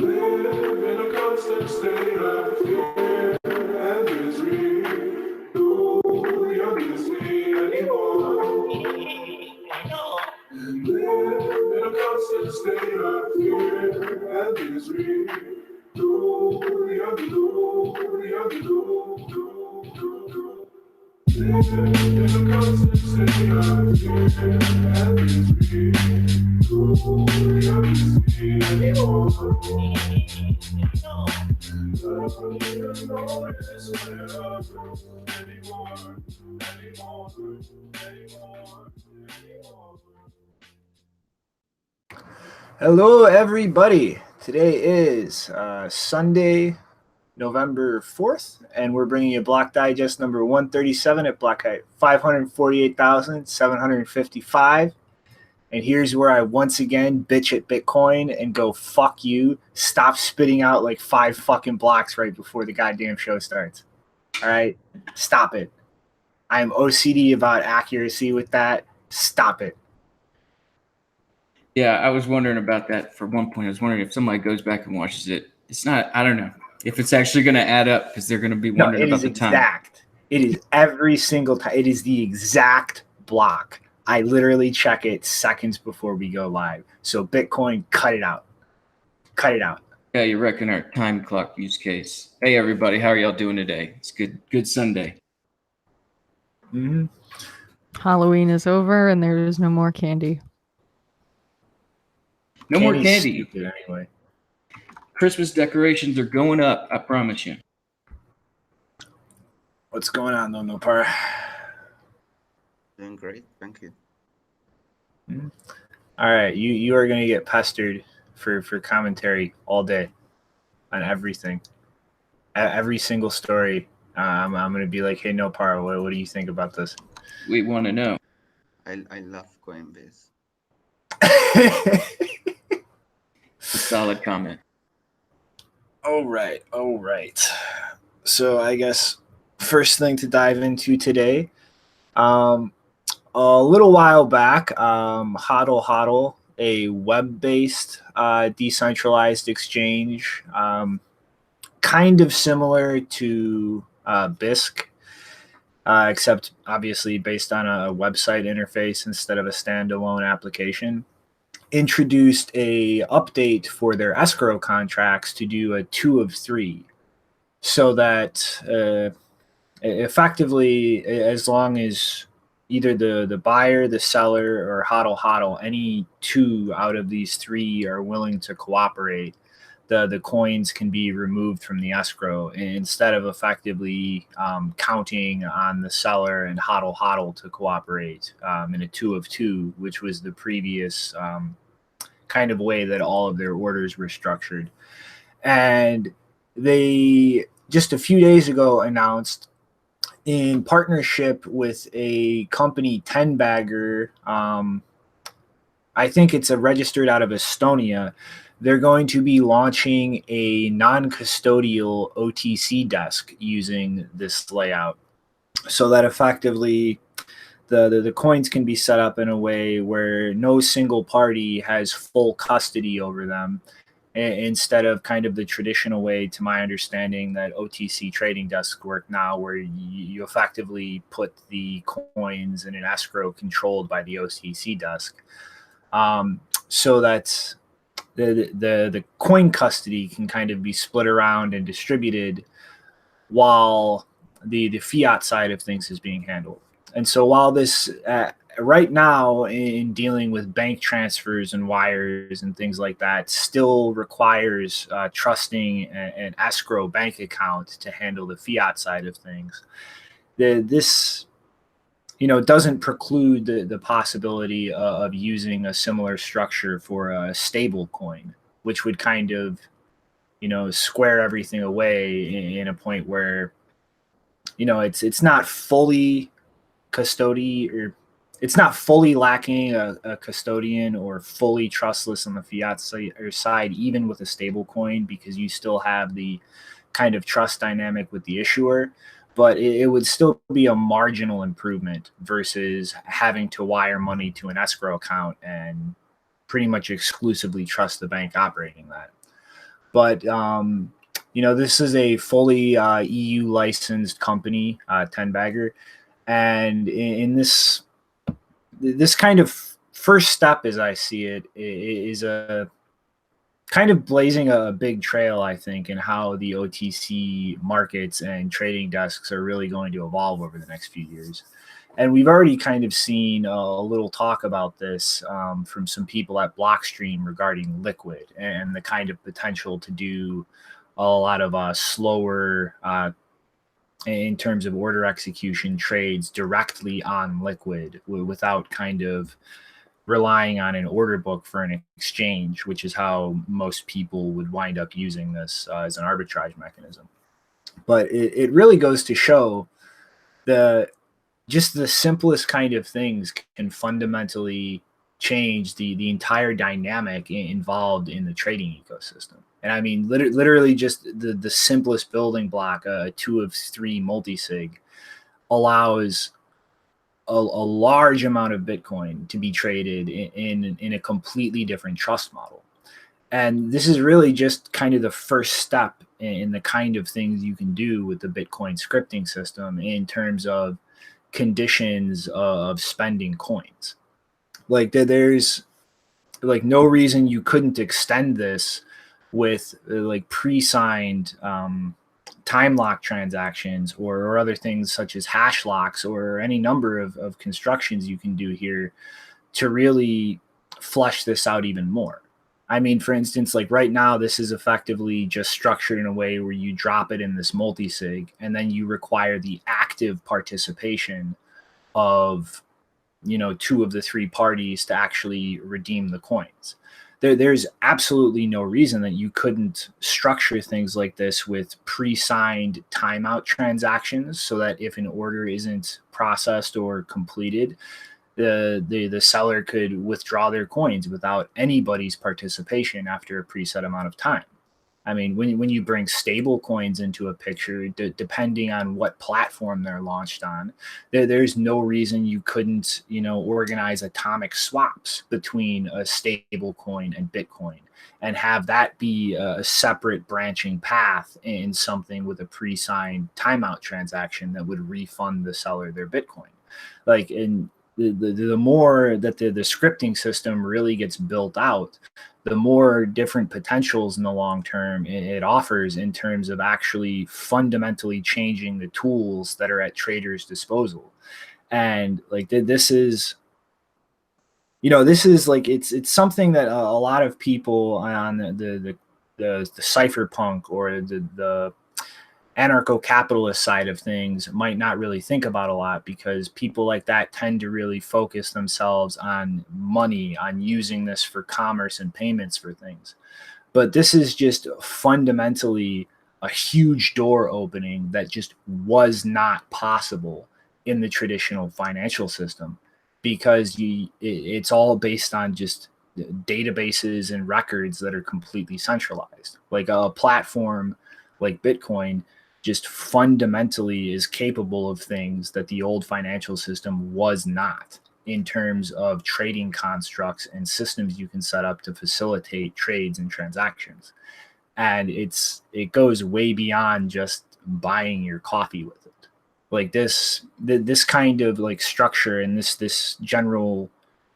Live in a constant state of fear and misery. No youngest me anymore. Live in a constant state of fear and misery. No youngest Live in a constant state of fear and misery. No youngest me anymore. Hello, everybody. Today is Sunday, November 4th, and we're bringing you Block Digest number 137 at block height 548,755. And here's where I once again bitch at Bitcoin and go, fuck you. Stop spitting out like 5 fucking blocks right before the goddamn show starts. All right? Stop it. I am OCD about accuracy with that. Stop it. Yeah, I was wondering about that for one point. I was wondering if somebody goes back and watches it. It's not, I don't know, if it's actually going to add up because they're going to be wondering about the time. Exact. It is every single time. It is the exact block. I literally check it seconds before we go live. So Bitcoin, cut it out. Cut it out. Yeah, you're wrecking our time clock use case. Hey, everybody. How are y'all doing today? It's good Sunday. Mm-hmm. Halloween is over and there is no more candy. No more candy. Stupid anyway. Christmas decorations are going up, I promise you. What's going on, though, Nopar? Doing great, thank you. Mm-hmm. All right, you are going to get pestered for commentary all day on everything. Every single story. I'm going to be like, hey, Nopar, what do you think about this? We want to know. I love Coinbase. A solid comment. All right. So I guess first thing to dive into today, a little while back, Hodl, a web-based decentralized exchange, kind of similar to BISC, except obviously based on a website interface instead of a standalone application, introduced a update for their escrow contracts to do a 2 of 3, so that effectively, as long as either the buyer, the seller, or hodl, any 2 out of these 3 are willing to cooperate, the coins can be removed from the escrow instead of effectively counting on the seller and hodl to cooperate in a 2 of 2, which was the previous kind of way that all of their orders were structured. And they just a few days ago announced, in partnership with a company, Tenbagger, I think it's registered out of Estonia, they're going to be launching a non-custodial OTC desk using this layout, so that effectively the coins can be set up in a way where no single party has full custody over them, instead of kind of the traditional way, to my understanding, that OTC trading desks work now, where you effectively put the coins in an escrow controlled by the OTC desk, so that the coin custody can kind of be split around and distributed while the fiat side of things is being handled. And so while this right now, in dealing with bank transfers and wires and things like that, still requires trusting an escrow bank account to handle the fiat side of things, this doesn't preclude the possibility of using a similar structure for a stable coin, which would kind of square everything away in a point where it's not fully it's not fully lacking a custodian or fully trustless on the fiat side, even with a stable coin, because you still have the kind of trust dynamic with the issuer. But it would still be a marginal improvement versus having to wire money to an escrow account and pretty much exclusively trust the bank operating that. But this is a fully EU licensed company, Tenbagger, and in this kind of first step, as I see it, is a kind of blazing a big trail, I think, in how the OTC markets and trading desks are really going to evolve over the next few years. And we've already kind of seen a little talk about this from some people at Blockstream regarding Liquid and the kind of potential to do a lot of slower, in terms of order execution, trades directly on Liquid without kind of relying on an order book for an exchange, which is how most people would wind up using this as an arbitrage mechanism. But it really goes to show just the simplest kind of things can fundamentally change the entire dynamic involved in the trading ecosystem. And I mean, literally just the simplest building block, a 2 of 3 multisig, allows a large amount of Bitcoin to be traded in a completely different trust model. And this is really just kind of the first step in the kind of things you can do with the Bitcoin scripting system in terms of conditions of spending coins. Like there's like no reason you couldn't extend this with like pre-signed time lock transactions or other things such as hash locks or any number of constructions you can do here to really flesh this out even more. I mean, for instance, like right now, this is effectively just structured in a way where you drop it in this multisig and then you require the active participation of, 2 of the 3 parties to actually redeem the coins. There's absolutely no reason that you couldn't structure things like this with pre-signed timeout transactions so that if an order isn't processed or completed, the seller could withdraw their coins without anybody's participation after a preset amount of time. I mean, when you bring stable coins into a picture, depending on what platform they're launched on, there's no reason you couldn't, organize atomic swaps between a stable coin and Bitcoin and have that be a separate branching path in something with a pre-signed timeout transaction that would refund the seller their Bitcoin. Like, in the more that the scripting system really gets built out, the more different potentials in the long term it offers in terms of actually fundamentally changing the tools that are at traders' disposal. And like this is like it's something that a lot of people on the cypherpunk or the anarcho-capitalist side of things might not really think about a lot, because people like that tend to really focus themselves on money, on using this for commerce and payments for things. But this is just fundamentally a huge door opening that just was not possible in the traditional financial system, because it's all based on just databases and records that are completely centralized. Like a platform like Bitcoin just fundamentally is capable of things that the old financial system was not, in terms of trading constructs and systems you can set up to facilitate trades and transactions. And it goes way beyond just buying your coffee with it. Like this kind of like structure and this general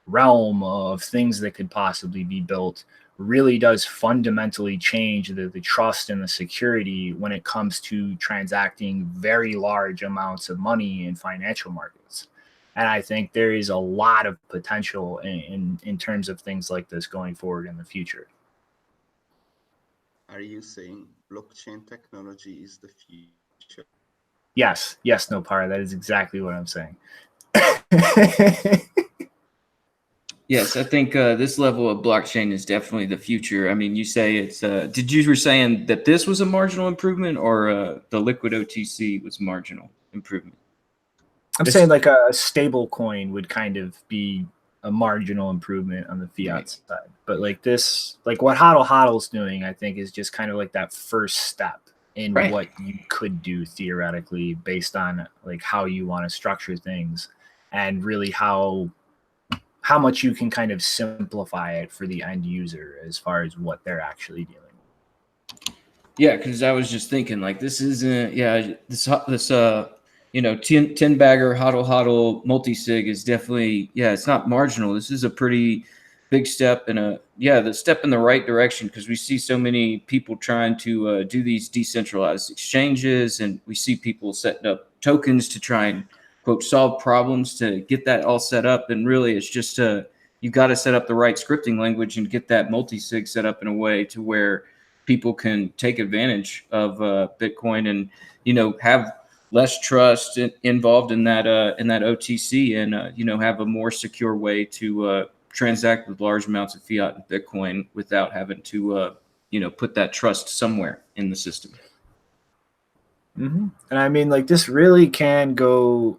realm of things that could possibly be built really does fundamentally change the trust and the security when it comes to transacting very large amounts of money in financial markets. And I think there is a lot of potential in terms of things like this going forward in the future. Are you saying blockchain technology is the future? Yes, Nopara, that is exactly what I'm saying. Yes, I think this level of blockchain is definitely the future. I mean, you say it's. Did you were saying that this was a marginal improvement, or the liquid OTC was marginal improvement? I'm saying like a stable coin would kind of be a marginal improvement on the fiat side, but like this, like what Hodl's doing, I think is just kind of like that first step in what you could do theoretically based on like how you want to structure things and really how much you can kind of simplify it for the end user as far as what they're actually dealing with. Yeah, because I was just thinking like this isn't this you know, Tenbagger Hodl multi-sig is definitely, it's not marginal. This is a pretty big step in the step in the right direction, because we see so many people trying to do these decentralized exchanges, and we see people setting up tokens to try and quote solve problems to get that all set up. And really it's just you got to set up the right scripting language and get that multi-sig set up in a way to where people can take advantage of Bitcoin and, you know, have less trust involved in that OTC, and you know, have a more secure way to transact with large amounts of fiat and Bitcoin without having to you know, put that trust somewhere in the system. And I mean, like, this really can go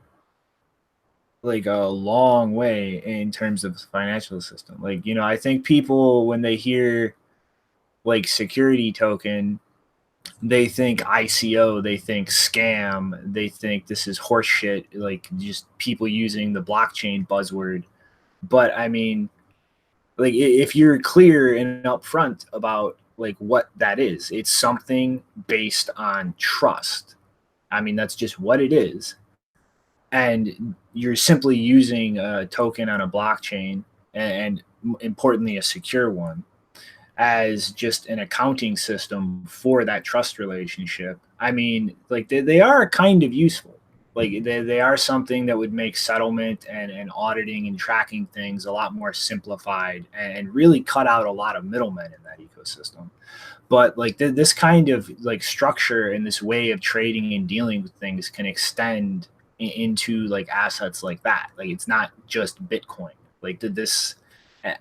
like a long way in terms of the financial system. Like, you know, I think people, when they hear like security token, they think ICO, they think scam, they think this is horseshit, like just people using the blockchain buzzword. But I mean, like, if you're clear and upfront about like what that is, it's something based on trust. I mean, that's just what it is. And you're simply using a token on a blockchain, and importantly, a secure one, as just an accounting system for that trust relationship. I mean, like they are kind of useful. Like they are something that would make settlement and auditing and tracking things a lot more simplified, and really cut out a lot of middlemen in that ecosystem. But like this kind of like structure and this way of trading and dealing with things can extend into like assets like that. Like it's not just Bitcoin. Like this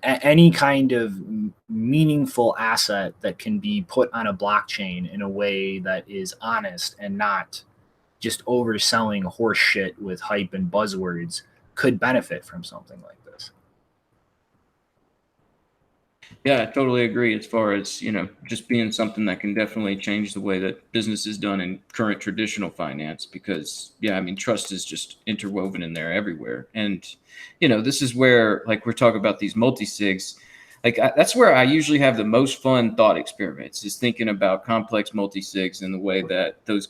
any kind of meaningful asset that can be put on a blockchain in a way that is honest and not just overselling horse shit with hype and buzzwords could benefit from something like this. Yeah, I totally agree. As far as, you know, just being something that can definitely change the way that business is done in current traditional finance, because, yeah, I mean, trust is just interwoven in there everywhere. And, you know, this is where, like, we're talking about these multi-sigs. Like, that's where I usually have the most fun thought experiments, is thinking about complex multi-sigs and the way that those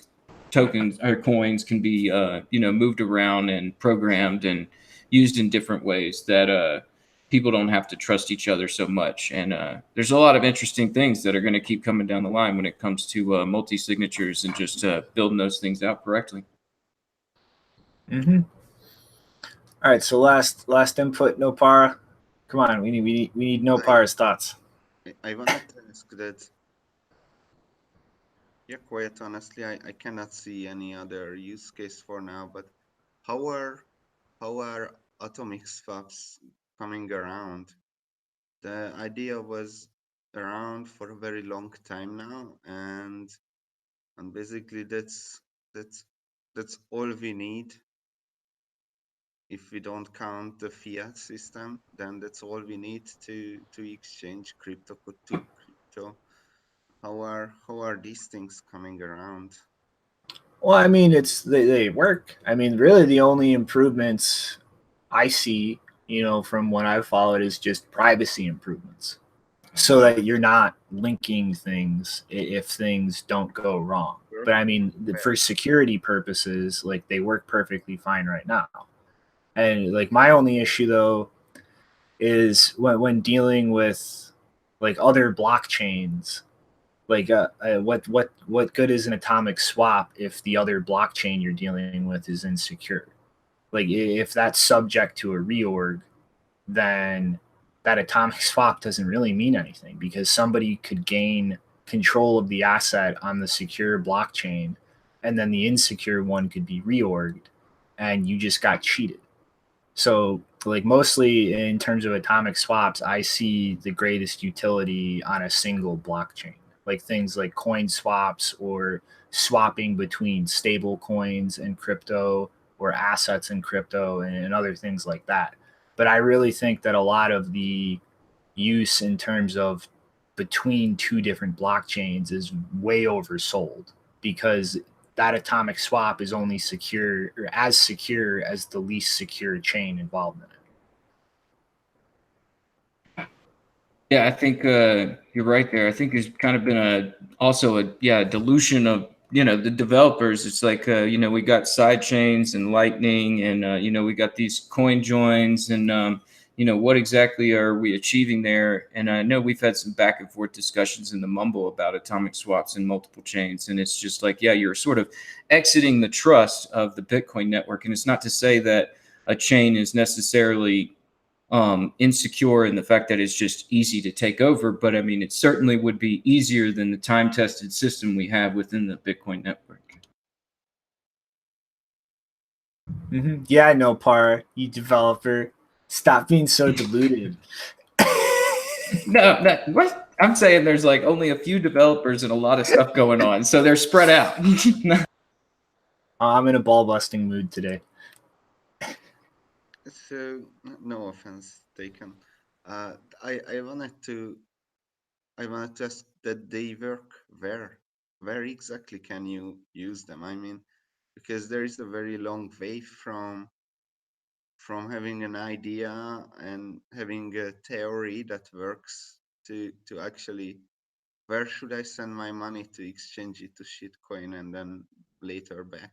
tokens or coins can be, you know, moved around and programmed and used in different ways that, people don't have to trust each other so much. And there's a lot of interesting things that are going to keep coming down the line when it comes to multi-signatures and just building those things out correctly. All right, so last input, no para. Come on, we need no para's thoughts. I wanted to ask that. Yeah, quite honestly, I cannot see any other use case for now. But how are atomic swaps coming around? The idea was around for a very long time now, and basically that's all we need. If we don't count the fiat system, then that's all we need to exchange crypto to crypto. How are these things coming around? Well, I mean, they work. I mean, really, the only improvements I see, you know, from what I've followed, is just privacy improvements, so that you're not linking things if things don't go wrong. But I mean, for security purposes, like they work perfectly fine right now. And like my only issue though is when dealing with like other blockchains, like what good is an atomic swap if the other blockchain you're dealing with is insecure? Like if that's subject to a reorg, then that atomic swap doesn't really mean anything, because somebody could gain control of the asset on the secure blockchain, and then the insecure one could be reorged, and you just got cheated. So, like, mostly in terms of atomic swaps, I see the greatest utility on a single blockchain, like things like coin swaps, or swapping between stable coins and crypto, or assets in crypto, and other things like that. But I really think that a lot of the use in terms of between two different blockchains is way oversold, because that atomic swap is only secure, or as secure as the least secure chain involved in it. Yeah, I think you're right there. I think there's kind of been also a dilution of the developers. It's like we got side chains and Lightning, and we got these coin joins, and what exactly are we achieving there? And I know we've had some back and forth discussions in the Mumble about atomic swaps and multiple chains, and it's just like you're sort of exiting the trust of the Bitcoin network, and it's not to say that a chain is necessarily insecure in the fact that it's just easy to take over. But I mean, it certainly would be easier than the time-tested system we have within the Bitcoin network. Mm-hmm. Yeah, I know, Par, you developer. Stop being so deluded. No, what I'm saying, there's like only a few developers and a lot of stuff going on, so they're spread out. I'm in a ball busting mood today. So no offense taken. I wanted to ask that they work where exactly can you use them? I mean, because there is a very long way from having an idea and having a theory that works to actually, where should I send my money to exchange it to shitcoin and then later back?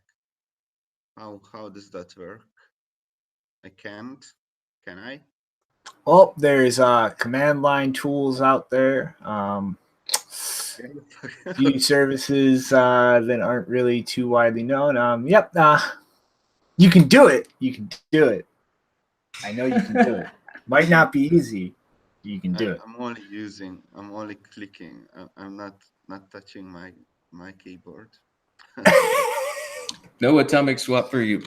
How does that work? I can't. Can I? Well, there's command line tools out there. Few services that aren't really too widely known. Yep, you can do it. You can do it. I know you can do it. Might not be easy. You can do it. I'm only clicking. I'm not touching my keyboard. No atomic swap for you.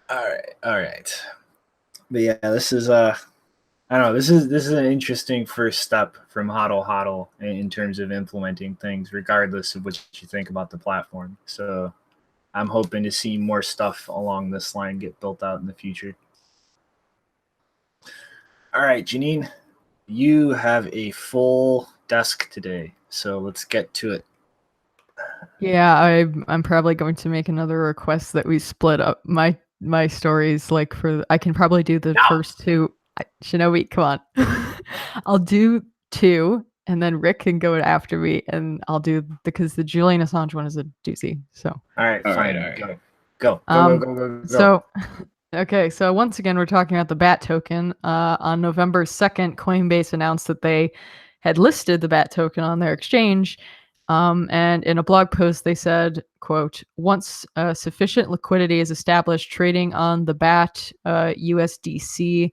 All right. But yeah, this is I don't know. This is an interesting first step from Hodl in terms of implementing things, regardless of what you think about the platform. So I'm hoping to see more stuff along this line get built out in the future. All right, Janine, you have a full desk today, so let's get to it. Yeah, I'm probably going to make another request that we split up my stories. Like I can probably do the first two. Shinobi, come on. I'll do two, and then Rick can go after me, and I'll do because the Julian Assange one is a doozy. So All right, fine. Go. So, okay, so once again, we're talking about the BAT token. On November 2nd, Coinbase announced that they had listed the BAT token on their exchange. And in a blog post, they said, quote, once sufficient liquidity is established trading on the BAT USDC,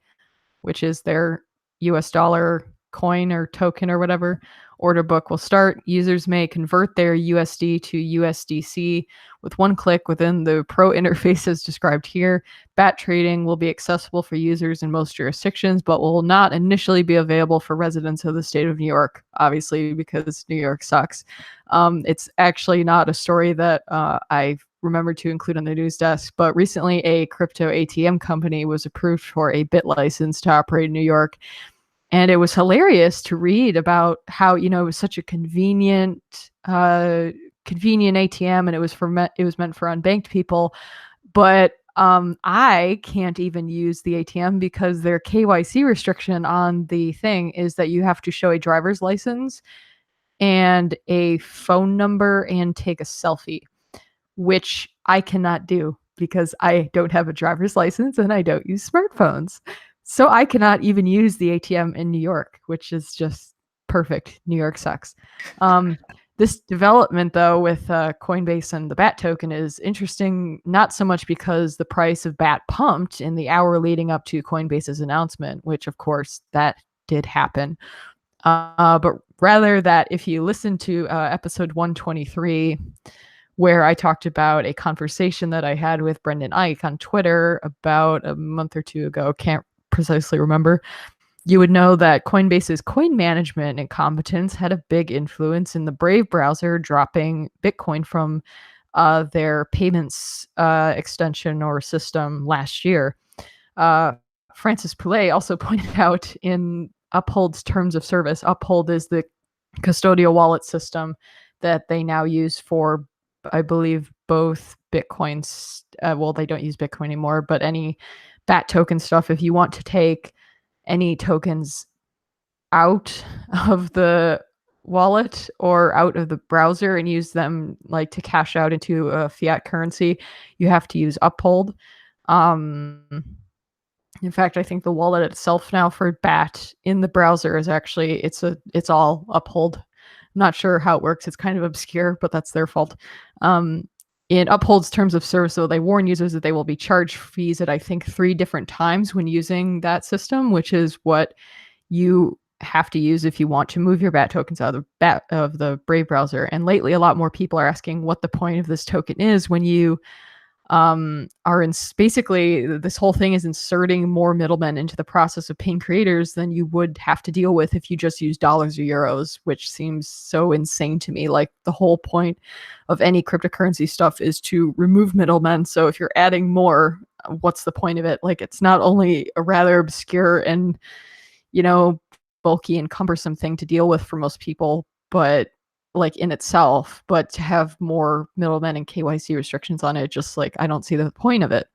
which is their US dollar coin or token or whatever, order book will start. Users may convert their USD to USDC with one click within the pro interface as described here. BAT trading will be accessible for users in most jurisdictions, but will not initially be available for residents of the state of New York, obviously, because New York sucks. It's actually not a story that I remembered to include on the news desk, but recently a crypto ATM company was approved for a BIT license to operate in New York. And it was hilarious to read about how, it was such a convenient ATM, and it was meant for unbanked people. But I can't even use the ATM because their KYC restriction on the thing is that you have to show a driver's license and a phone number and take a selfie, which I cannot do because I don't have a driver's license and I don't use smartphones. So I cannot even use the ATM in New York, which is just perfect. New York sucks. This development, though, with Coinbase and the BAT token is interesting, not so much because the price of BAT pumped in the hour leading up to Coinbase's announcement, which, of course, that did happen. But rather that if you listen to episode 123, where I talked about a conversation that I had with Brendan Ike on Twitter about a month or two ago, can't precisely remember, you would know that Coinbase's coin management incompetence had a big influence in the Brave browser dropping Bitcoin from their payments extension or system last year. Francis Poulet also pointed out in Uphold's terms of service, Uphold is the custodial wallet system that they now use for, I believe, both Bitcoins. Well, they don't use Bitcoin anymore, but any BAT token stuff. If you want to take any tokens out of the wallet or out of the browser and use them like to cash out into a fiat currency, you have to use Uphold. In fact, I think the wallet itself now for BAT in the browser is actually it's all Uphold. I'm not sure how it works. It's kind of obscure, but that's their fault. In Uphold's terms of service, though, they warn users that they will be charged fees at I think 3 different times when using that system, which is what you have to use if you want to move your BAT tokens out of the Brave browser. And lately, a lot more people are asking what the point of this token is when you are in basically this whole thing is inserting more middlemen into the process of paying creators than you would have to deal with if you just use dollars or euros, which seems so insane to me. Like the whole point of any cryptocurrency stuff is to remove middlemen. So if you're adding more, what's the point of it? Like it's not only a rather obscure and, you know, bulky and cumbersome thing to deal with for most people, but like in itself, but to have more middlemen and KYC restrictions on it, just like I don't see the point of it.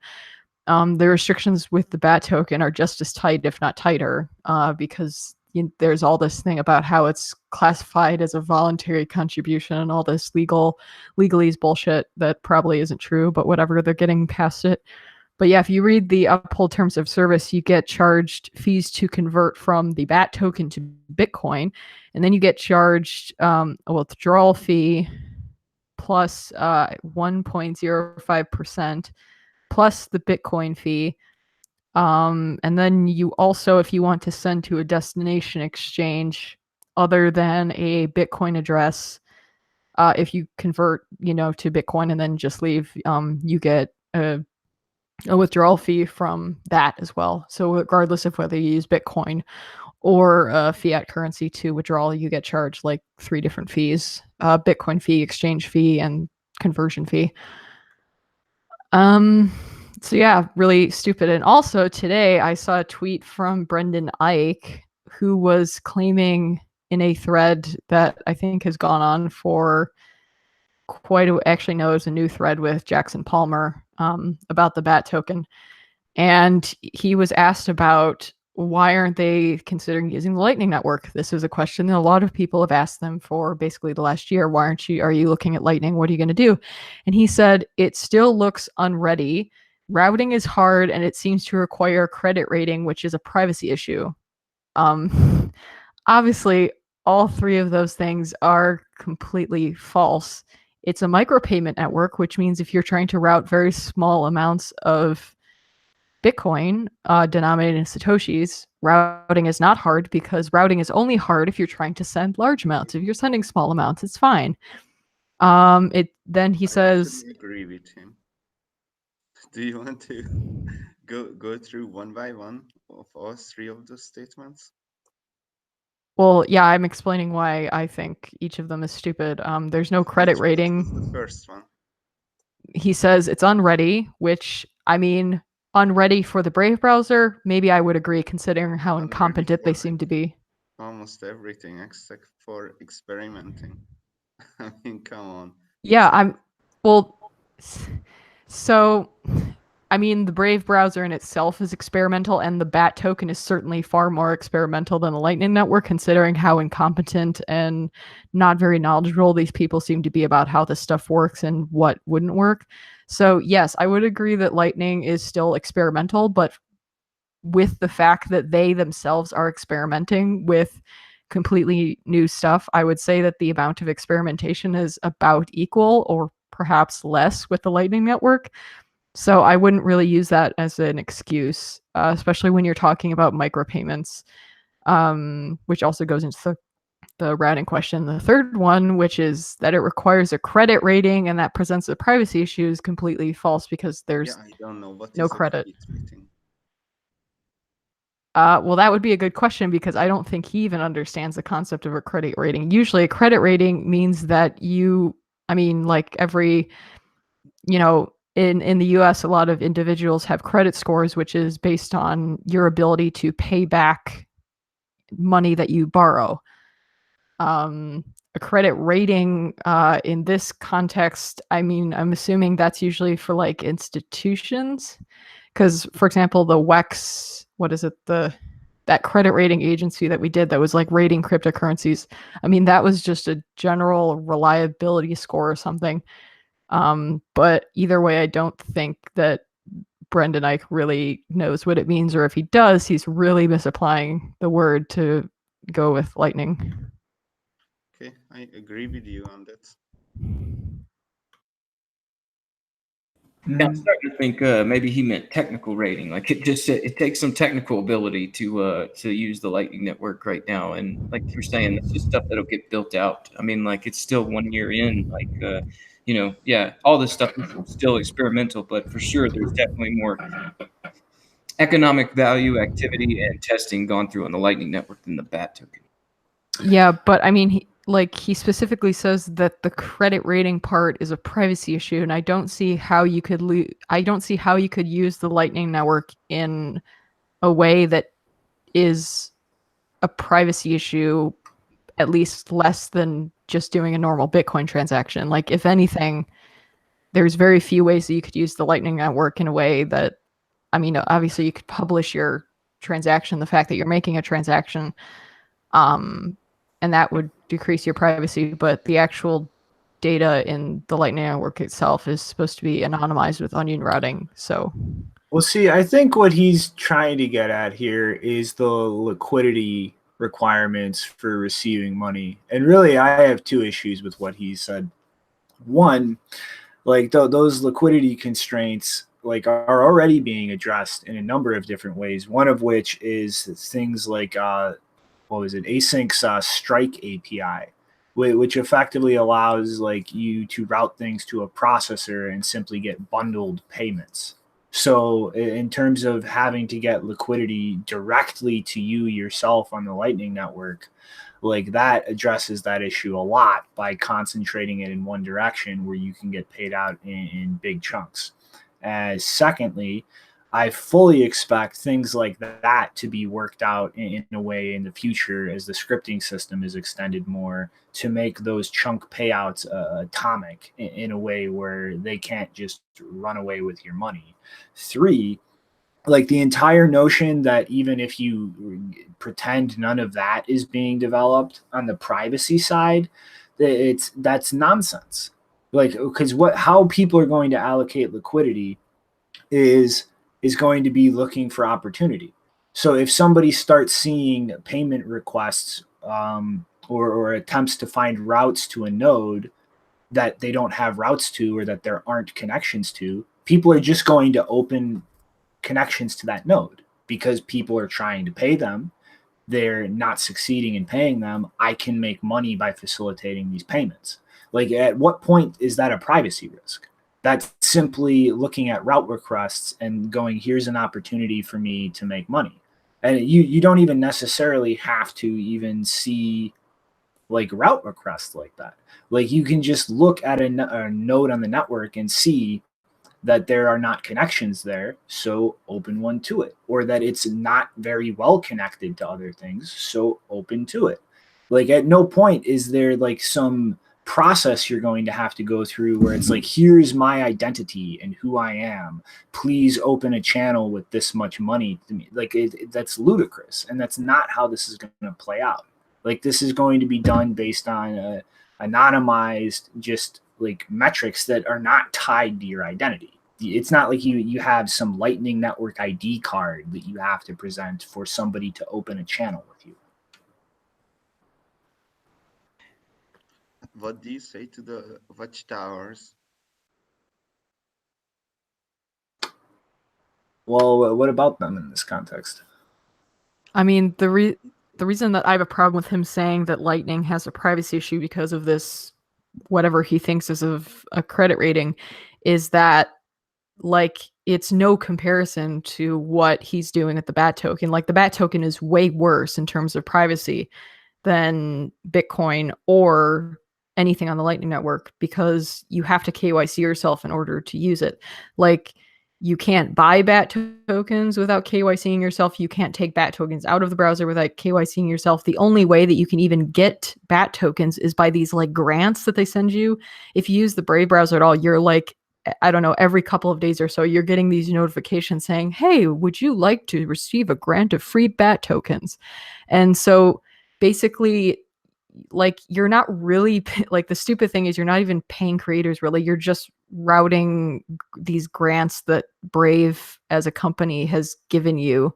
The restrictions with the BAT token are just as tight, if not tighter, because there's all this thing about how it's classified as a voluntary contribution and all this legalese bullshit that probably isn't true, but whatever, they're getting past it. But yeah, if you read the Uphold terms of service, you get charged fees to convert from the BAT token to Bitcoin, and then you get charged a withdrawal fee plus 1.05% plus the Bitcoin fee. And then you also, if you want to send to a destination exchange other than a Bitcoin address, if you convert, to Bitcoin and then just leave, you get a withdrawal fee from that as well. So regardless of whether you use Bitcoin or fiat currency to withdraw, you get charged like 3 different fees: Bitcoin fee, exchange fee, and conversion fee. So yeah, really stupid. And also today I saw a tweet from Brendan Ike, who was claiming in a thread that I think has gone on for actually no, it's a new thread with Jackson Palmer about the BAT token. And he was asked about why aren't they considering using the Lightning Network? This is a question that a lot of people have asked them for basically the last year. Are you looking at Lightning? What are you going to do? And he said, it still looks unready. Routing is hard and it seems to require a credit rating, which is a privacy issue. Obviously, all 3 of those things are completely false. It's a micropayment network, which means if you're trying to route very small amounts of Bitcoin denominated in Satoshis, routing is not hard, because routing is only hard if you're trying to send large amounts. If you're sending small amounts, it's fine. Then he says, I agree with him. Do you want to go through one by one of all 3 of those statements? well, yeah, I'm explaining why I think each of them is stupid. There's no credit Which rating. was the first one. He says it's unready, which, I mean, unready for the Brave browser, maybe I would agree, considering how Unready incompetent they for seem to be. Almost everything except for experimenting. I mean, come on. Yeah, so, I mean, the Brave browser in itself is experimental, and the BAT token is certainly far more experimental than the Lightning Network, considering how incompetent and not very knowledgeable these people seem to be about how this stuff works and what wouldn't work. So yes, I would agree that Lightning is still experimental, but with the fact that they themselves are experimenting with completely new stuff, I would say that the amount of experimentation is about equal or perhaps less with the Lightning Network. So I wouldn't really use that as an excuse, especially when you're talking about micropayments, which also goes into the routing question. The third one, which is that it requires a credit rating and that presents a privacy issue, is completely false, because there's I don't know what no is credit. a credit rating. Well, that would be a good question, because I don't think he even understands the concept of a credit rating. Usually a credit rating means that like every, in the US, a lot of individuals have credit scores, which is based on your ability to pay back money that you borrow. A credit rating in this context, I'm assuming that's usually for like institutions, because, for example, the WEX, what is it, the that credit rating agency that we did that was like rating cryptocurrencies. I mean, that was just a general reliability score or something. But either way, I don't think that Brendan Eich really knows what it means, or if he does, he's really misapplying the word to go with Lightning. Okay, I agree with you on that. Yeah, I'm starting to think maybe he meant technical rating. Like it takes some technical ability to use the Lightning Network right now, and like you're saying, that's just stuff that'll get built out. I mean, like it's still 1 year in. Like yeah, all this stuff is still experimental, but for sure, there's definitely more economic value, activity, and testing gone through on the Lightning Network than the BAT token. Yeah, but I mean, he specifically says that the credit rating part is a privacy issue, and I don't see how you could use the Lightning Network in a way that is a privacy issue, at least less than just doing a normal Bitcoin transaction. Like, if anything, there's very few ways that you could use the Lightning Network in a way that, I mean, obviously you could publish your transaction, the fact that you're making a transaction, and that would decrease your privacy, but the actual data in the Lightning Network itself is supposed to be anonymized with onion routing. So, well, see, I think what he's trying to get at here is the liquidity requirements for receiving money. And really, I have two issues with what he said. One, like those liquidity constraints like are already being addressed in a number of different ways. One of which is things like Async's Strike API, which effectively allows like you to route things to a processor and simply get bundled payments. So in terms of having to get liquidity directly to you yourself on the Lightning Network, like that addresses that issue a lot by concentrating it in one direction where you can get paid out in big chunks. Secondly, I fully expect things like that to be worked out in a way in the future as the scripting system is extended more to make those chunk payouts atomic in a way where they can't just run away with your money. 3, like the entire notion that even if you pretend none of that is being developed on the privacy side, that's nonsense. Like, because how people are going to allocate liquidity is going to be looking for opportunity. So if somebody starts seeing payment requests or attempts to find routes to a node that they don't have routes to or that there aren't connections to, people are just going to open connections to that node because people are trying to pay them. They're not succeeding in paying them. I can make money by facilitating these payments. Like, at what point is that a privacy risk? That's simply looking at route requests and going, here's an opportunity for me to make money. And you don't even necessarily have to even see like route requests like that. Like, you can just look at a node on the network and see that there are not connections there, so open one to it. Or that it's not very well connected to other things, so open to it. Like, at no point is there like some process you're going to have to go through where it's like, here's my identity and who I am. Please open a channel with this much money to me. Like, that's ludicrous. And that's not how this is going to play out. Like, this is going to be done based on anonymized just like metrics that are not tied to your identity. It's not like you have some Lightning Network ID card that you have to present for somebody to open a channel with you. What do you say to the watchtowers? Well, what about them in this context? I mean, the reason that I have a problem with him saying that Lightning has a privacy issue because of this, whatever he thinks is of a credit rating, is that like it's no comparison to what he's doing at the BAT token. Like, the BAT token is way worse in terms of privacy than Bitcoin or anything on the Lightning Network because you have to KYC yourself in order to use it. Like, you can't buy BAT tokens without KYCing yourself. You can't take BAT tokens out of the browser without KYCing yourself. The only way that you can even get BAT tokens is by these like grants that they send you. If you use the Brave browser at all, you're like I don't know, every couple of days or so, you're getting these notifications saying, hey, would you like to receive a grant of free BAT tokens? And so basically, like, you're not really like, the stupid thing is you're not even paying creators really, you're just routing these grants that Brave as a company has given you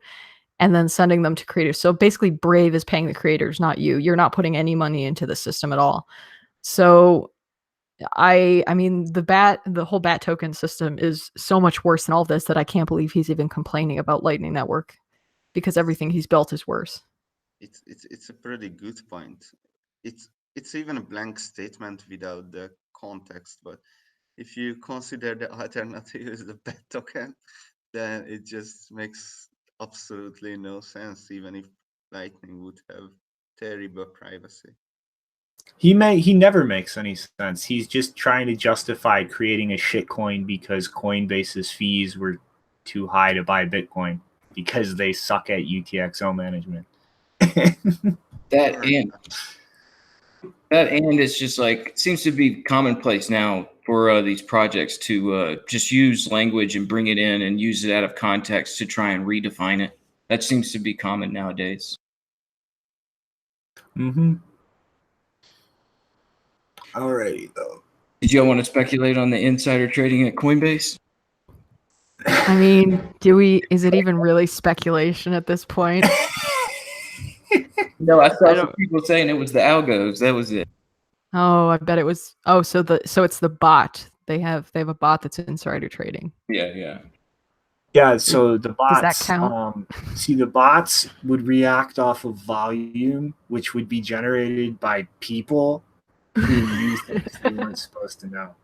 and then sending them to creators. So basically Brave is paying the creators, not you. You're not putting any money into the system at all. So I mean, the whole BAT token system is so much worse than all of this that I can't believe he's even complaining about Lightning Network, because everything he's built is worse. It's a pretty good point. It's even a blank statement without the context, but if you consider the alternative is the BAT token, then it just makes absolutely no sense, even if Lightning would have terrible privacy. He never makes any sense. He's just trying to justify creating a shitcoin because Coinbase's fees were too high to buy Bitcoin because they suck at UTXO management. That and it's just like, seems to be commonplace now for these projects to just use language and bring it in and use it out of context to try and redefine it. That seems to be common nowadays. Mm-hmm. Alrighty though. Did y'all want to speculate on the insider trading at Coinbase? I mean, is it even really speculation at this point? No, I saw I some don't- people saying it was the algos. That was it. Oh, I bet it was. Oh, so it's the bot. They have a bot that's insider trading. Yeah. Yeah, so the Does bots, that count? see, the bots would react off of volume, which would be generated by people who knew things they weren't supposed to know.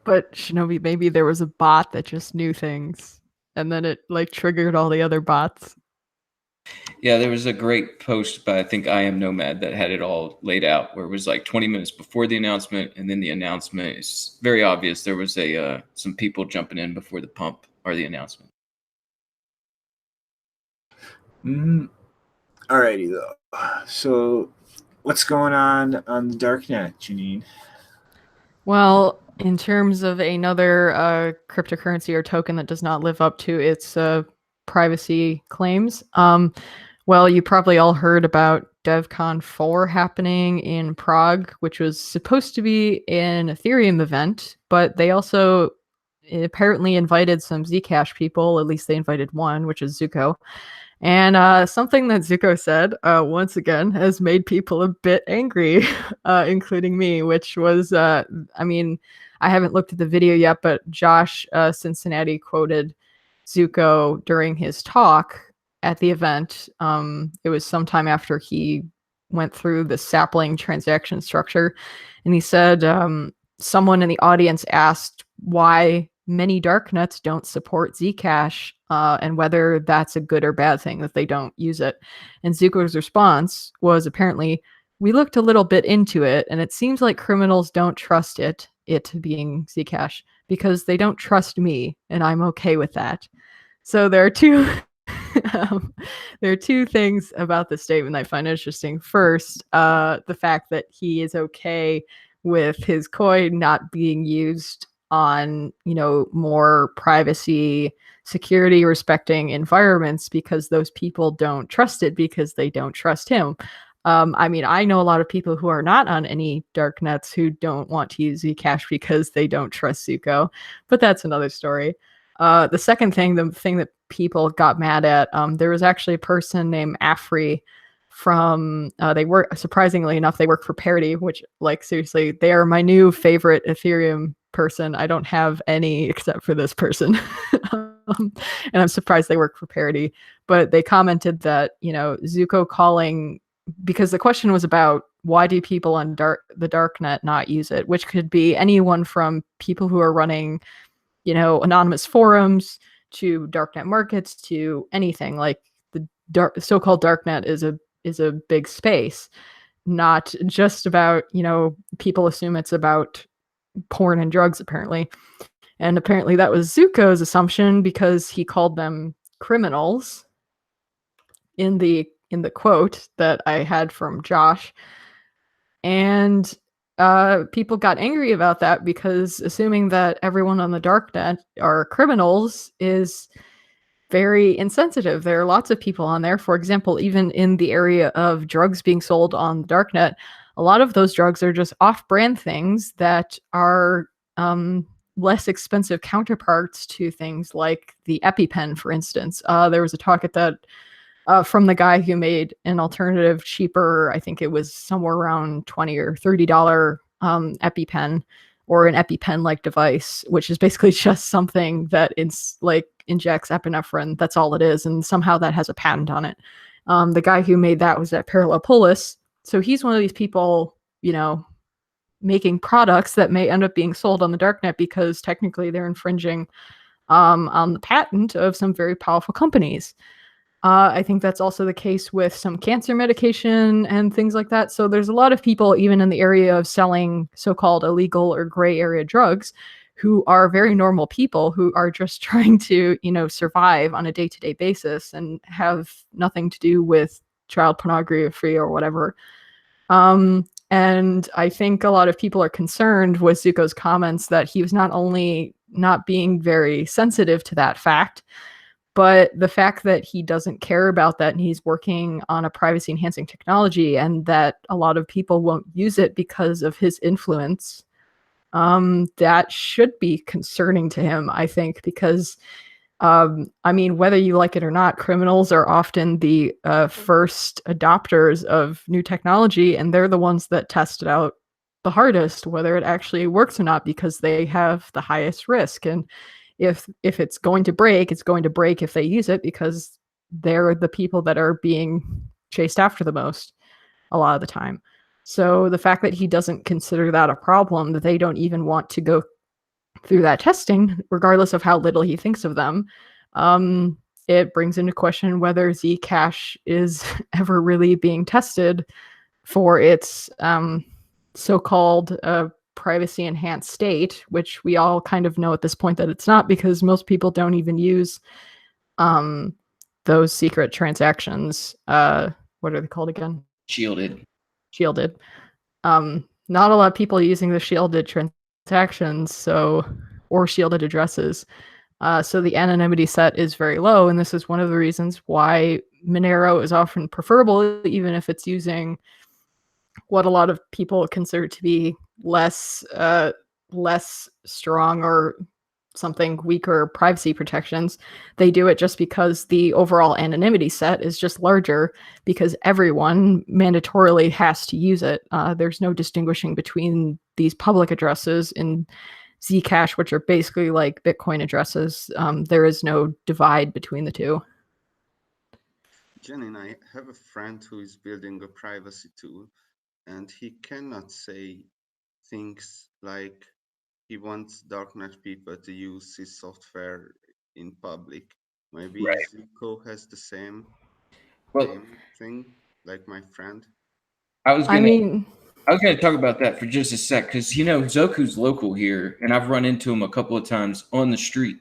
But Shinobi, maybe there was a bot that just knew things, and then it like triggered all the other bots. Yeah, there was a great post by, I think, I Am Nomad that had it all laid out, where it was like 20 minutes before the announcement, and then the announcement. It's very obvious there was some people jumping in before the pump or the announcement. Mm-hmm. Alrighty though. So, what's going on the Darknet, Janine? Well, in terms of another cryptocurrency or token that does not live up to its privacy claims, well, you probably all heard about DevCon 4 happening in Prague, which was supposed to be an Ethereum event, but they also apparently invited some Zcash people. At least they invited one, which is Zooko. And something that Zooko said, once again, has made people a bit angry, including me, which was, I mean, I haven't looked at the video yet, but Josh Cincinnati quoted Zooko during his talk at the event. It was sometime after he went through the sapling transaction structure. And he said, someone in the audience asked why many darknets don't support Zcash and whether that's a good or bad thing that they don't use it. And Zuko's response was apparently, we looked a little bit into it and it seems like criminals don't trust it being Zcash, because they don't trust me and I'm okay with that. So there are two there are two things about the statement I find interesting. First, the fact that he is okay with his coin not being used on, more privacy, security respecting environments because those people don't trust it because they don't trust him. I mean, I know a lot of people who are not on any dark nets who don't want to use Zcash because they don't trust Zooko, but that's another story. The second thing, the thing that people got mad at, there was actually a person named Afri from, they work, surprisingly enough, they work for Parity, which, like, seriously, they are my new favorite Ethereum person. I don't have any except for this person. And I'm surprised they work for Parity. But they commented that, Zooko calling, because the question was about why do people on the darknet not use it, which could be anyone from people who are running, anonymous forums to darknet markets to anything. Like, the so-called darknet is a big space, not just about, people assume it's about porn and drugs, apparently. And apparently that was Zuko's assumption because he called them criminals in the quote that I had from Josh. And people got angry about that because assuming that everyone on the darknet are criminals is very insensitive. There are lots of people on there. For example, even in the area of drugs being sold on the darknet, a lot of those drugs are just off-brand things that are less expensive counterparts to things like the EpiPen, for instance. There was a talk at that from the guy who made an alternative cheaper. I think it was somewhere around $20 or $30 EpiPen, or an EpiPen-like device, which is basically just something that injects epinephrine. That's all it is, and somehow that has a patent on it. The guy who made that was at Parallelopolis, so he's one of these people, making products that may end up being sold on the darknet because technically they're infringing on the patent of some very powerful companies. I think that's also the case with some cancer medication and things like that. So there's a lot of people, even in the area of selling so-called illegal or gray area drugs, who are very normal people who are just trying to, survive on a day-to-day basis and have nothing to do with child pornography or whatever. And I think a lot of people are concerned with Zooko's comments that he was not only not being very sensitive to that fact, but the fact that he doesn't care about that and he's working on a privacy enhancing technology and that a lot of people won't use it because of his influence, that should be concerning to him, I think, because, whether you like it or not, criminals are often the first adopters of new technology, and they're the ones that test it out the hardest, whether it actually works or not, because they have the highest risk. And if it's going to break, it's going to break if they use it, because they're the people that are being chased after the most a lot of the time. So the fact that he doesn't consider that a problem, that they don't even want to go through that testing, regardless of how little he thinks of them, it brings into question whether Zcash is ever really being tested for its so-called privacy enhanced state, which we all kind of know at this point that it's not, because most people don't even use those secret transactions. What are they called again? Shielded. Not a lot of people using the shielded transactions, or shielded addresses. So the anonymity set is very low, and this is one of the reasons why Monero is often preferable, even if it's using what a lot of people consider to be less strong or something weaker privacy protections. They do it just because the overall anonymity set is just larger, because everyone mandatorily has to use it. There's no distinguishing between these public addresses in Zcash, which are basically like Bitcoin addresses. There is no divide between the two. Janine, I have a friend who is building a privacy tool, and he cannot say things like he wants darknet people to use his software in public. Maybe Right. Zooko has the same thing, like my friend. I was gonna talk about that for just a sec, because Zooko's local here, and I've run into him a couple of times on the street,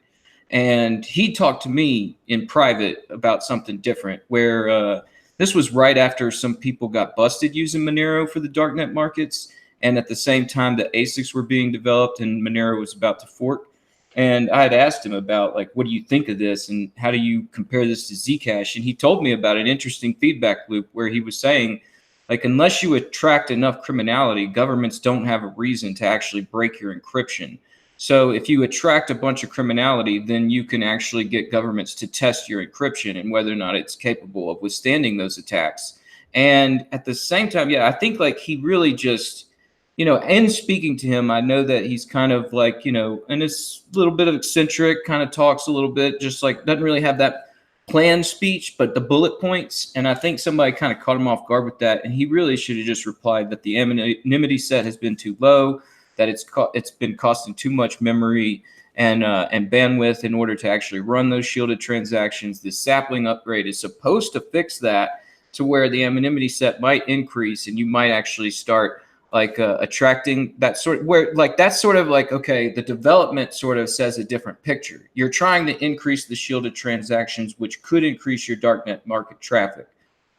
and he talked to me in private about something different, where this was right after some people got busted using Monero for the darknet markets, and at the same time the ASICs were being developed and Monero was about to fork. And I had asked him about, like, what do you think of this and how do you compare this to Zcash? And he told me about an interesting feedback loop where he was saying, like, unless you attract enough criminality, governments don't have a reason to actually break your encryption. So if you attract a bunch of criminality, then you can actually get governments to test your encryption and whether or not it's capable of withstanding those attacks. And at the same time, I think, like, he really just, and speaking to him, I know that he's kind of like, and it's a little bit of eccentric, kind of talks a little bit, just like doesn't really have that planned speech, but the bullet points. And I think somebody kind of caught him off guard with that. And he really should have just replied that the anonymity set has been too low, that it's been costing too much memory and bandwidth in order to actually run those shielded transactions. The sapling upgrade is supposed to fix that to where the anonymity set might increase and you might actually start like attracting that sort of, where like that's sort of like, okay, the development sort of says a different picture. You're trying to increase the shielded transactions, which could increase your darknet market traffic,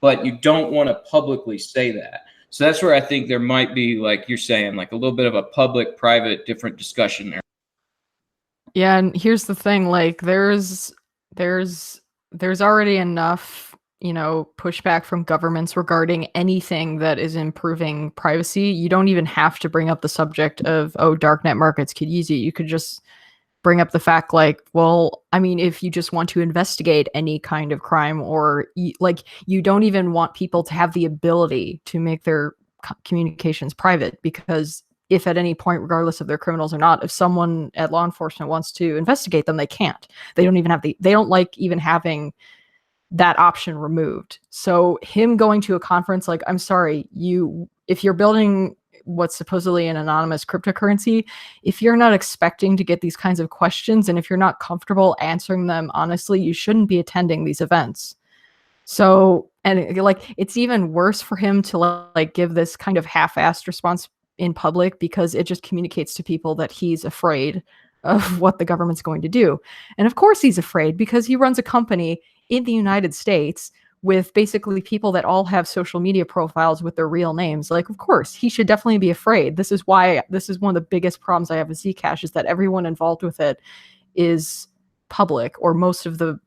but you don't want to publicly say that. So that's where I think there might be, like you're saying, like a little bit of a public-private different discussion there. Yeah, and here's the thing, like there's already enough, pushback from governments regarding anything that is improving privacy. You don't even have to bring up the subject of, oh, darknet markets could use it. You could just bring up the fact, like, well, I mean, if you just want to investigate any kind of crime, or you don't even want people to have the ability to make their communications private, because if at any point, regardless if they're criminals or not, if someone at law enforcement wants to investigate them, they can't. They don't even have they don't like even having that option removed. So him going to a conference, like, I'm sorry, if you're building what's supposedly an anonymous cryptocurrency, if you're not expecting to get these kinds of questions, and if you're not comfortable answering them honestly, you shouldn't be attending these events. So, and like, it's even worse for him to like give this kind of half-assed response in public, because it just communicates to people that he's afraid of what the government's going to do. And of course he's afraid, because he runs a company in the United States with basically people that all have social media profiles with their real names. Like, of course, he should definitely be afraid. This is one of the biggest problems I have with Zcash, is that everyone involved with it is public, or most of the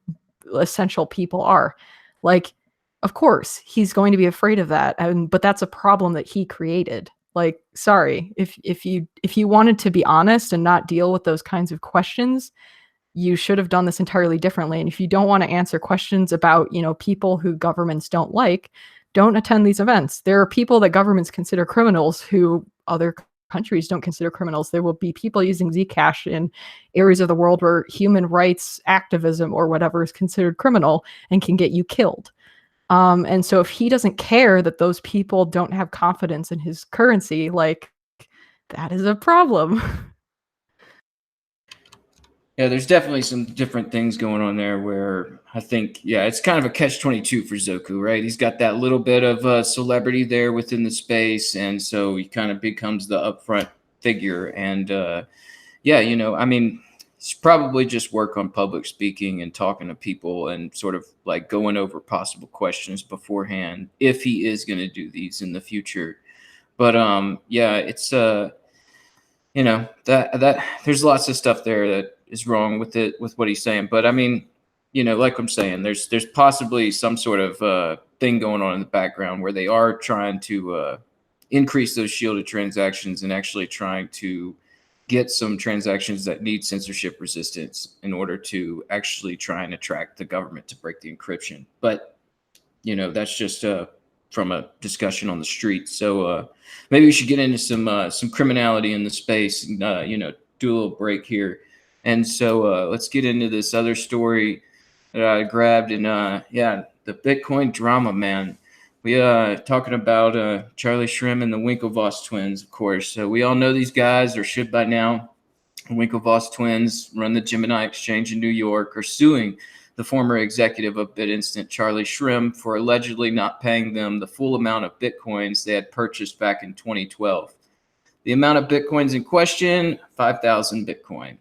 essential people are. Like, of course, he's going to be afraid of that. But that's a problem that he created. Like, sorry, if you wanted to be honest and not deal with those kinds of questions, you should have done this entirely differently. And if you don't want to answer questions about, people who governments don't like, don't attend these events. There are people that governments consider criminals who other countries don't consider criminals. There will be people using Zcash in areas of the world where human rights activism or whatever is considered criminal and can get you killed. And so if he doesn't care that those people don't have confidence in his currency, like, that is a problem. Yeah, there's definitely some different things going on there where I think, yeah, it's kind of a catch-22 for Zooko, right? He's got that little bit of celebrity there within the space, and so he kind of becomes the upfront figure. And yeah, I mean, he's probably just work on public speaking and talking to people and sort of like going over possible questions beforehand if he is going to do these in the future. But yeah, it's that there's lots of stuff there that is wrong with it, with what he's saying. But I mean, like I'm saying, there's possibly some sort of thing going on in the background where they are trying to increase those shielded transactions and actually trying to get some transactions that need censorship resistance in order to actually try and attract the government to break the encryption. But that's just from a discussion on the street. So maybe we should get into some criminality in the space and do a little break here. And so let's get into this other story that I grabbed. And yeah, the Bitcoin drama, man. We talking about Charlie Shrem and the Winklevoss twins, of course. So we all know these guys, or should by now. The Winklevoss twins run the Gemini exchange in New York, are suing the former executive of BitInstant, Charlie Shrem, for allegedly not paying them the full amount of Bitcoins they had purchased back in 2012. The amount of Bitcoins in question, 5,000 Bitcoin,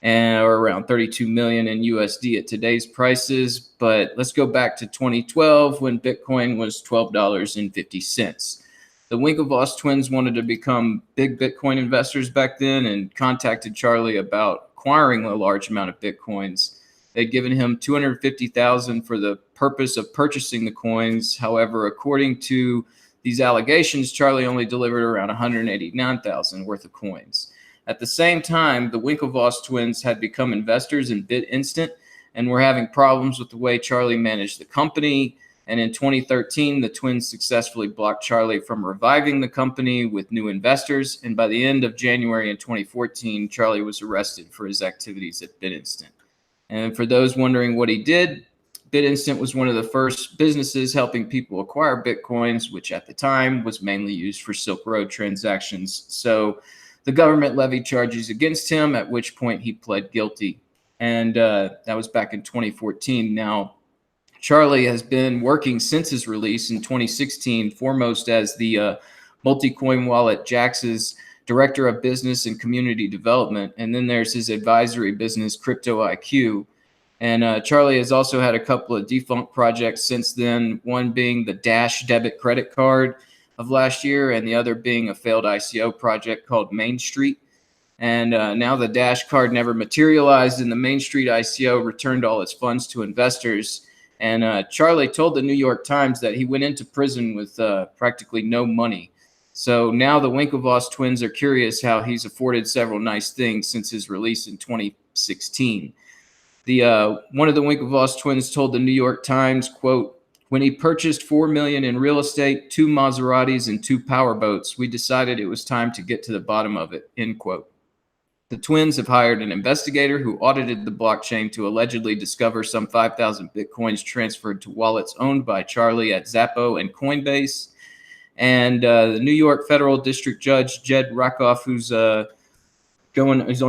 or around 32 million in USD at today's prices. But let's go back to 2012 when Bitcoin was $12.50. The Winklevoss twins wanted to become big Bitcoin investors back then and contacted Charlie about acquiring a large amount of Bitcoins. They'd given him $250,000 for the purpose of purchasing the coins. However, according to these allegations, Charlie only delivered around $189,000 worth of coins. At the same time, the Winklevoss twins had become investors in BitInstant and were having problems with the way Charlie managed the company. And in 2013, the twins successfully blocked Charlie from reviving the company with new investors. And by the end of January in 2014, Charlie was arrested for his activities at BitInstant. And for those wondering what he did, BitInstant was one of the first businesses helping people acquire Bitcoins, which at the time was mainly used for Silk Road transactions. So the government levied charges against him, at which point he pled guilty. And that was back in 2014. Now, Charlie has been working since his release in 2016, foremost as the multi-coin wallet Jax's Director of Business and Community Development. And then there's his advisory business, Crypto IQ. And Charlie has also had a couple of defunct projects since then, one being the Dash debit credit card, of last year, and the other being a failed ICO project called Main Street. And now the Dash card never materialized, and the Main Street ICO returned all its funds to investors. And Charlie told the New York Times that he went into prison with practically no money. So now the Winklevoss twins are curious how he's afforded several nice things since his release in 2016. One of the Winklevoss twins told the New York Times, quote, "When he purchased $4 million in real estate, 2 Maseratis, and 2 powerboats, we decided it was time to get to the bottom of it," end quote. The twins have hired an investigator who audited the blockchain to allegedly discover some 5,000 Bitcoins transferred to wallets owned by Charlie at Zappo and Coinbase. And the New York Federal District Judge, Jed Rakoff, who's on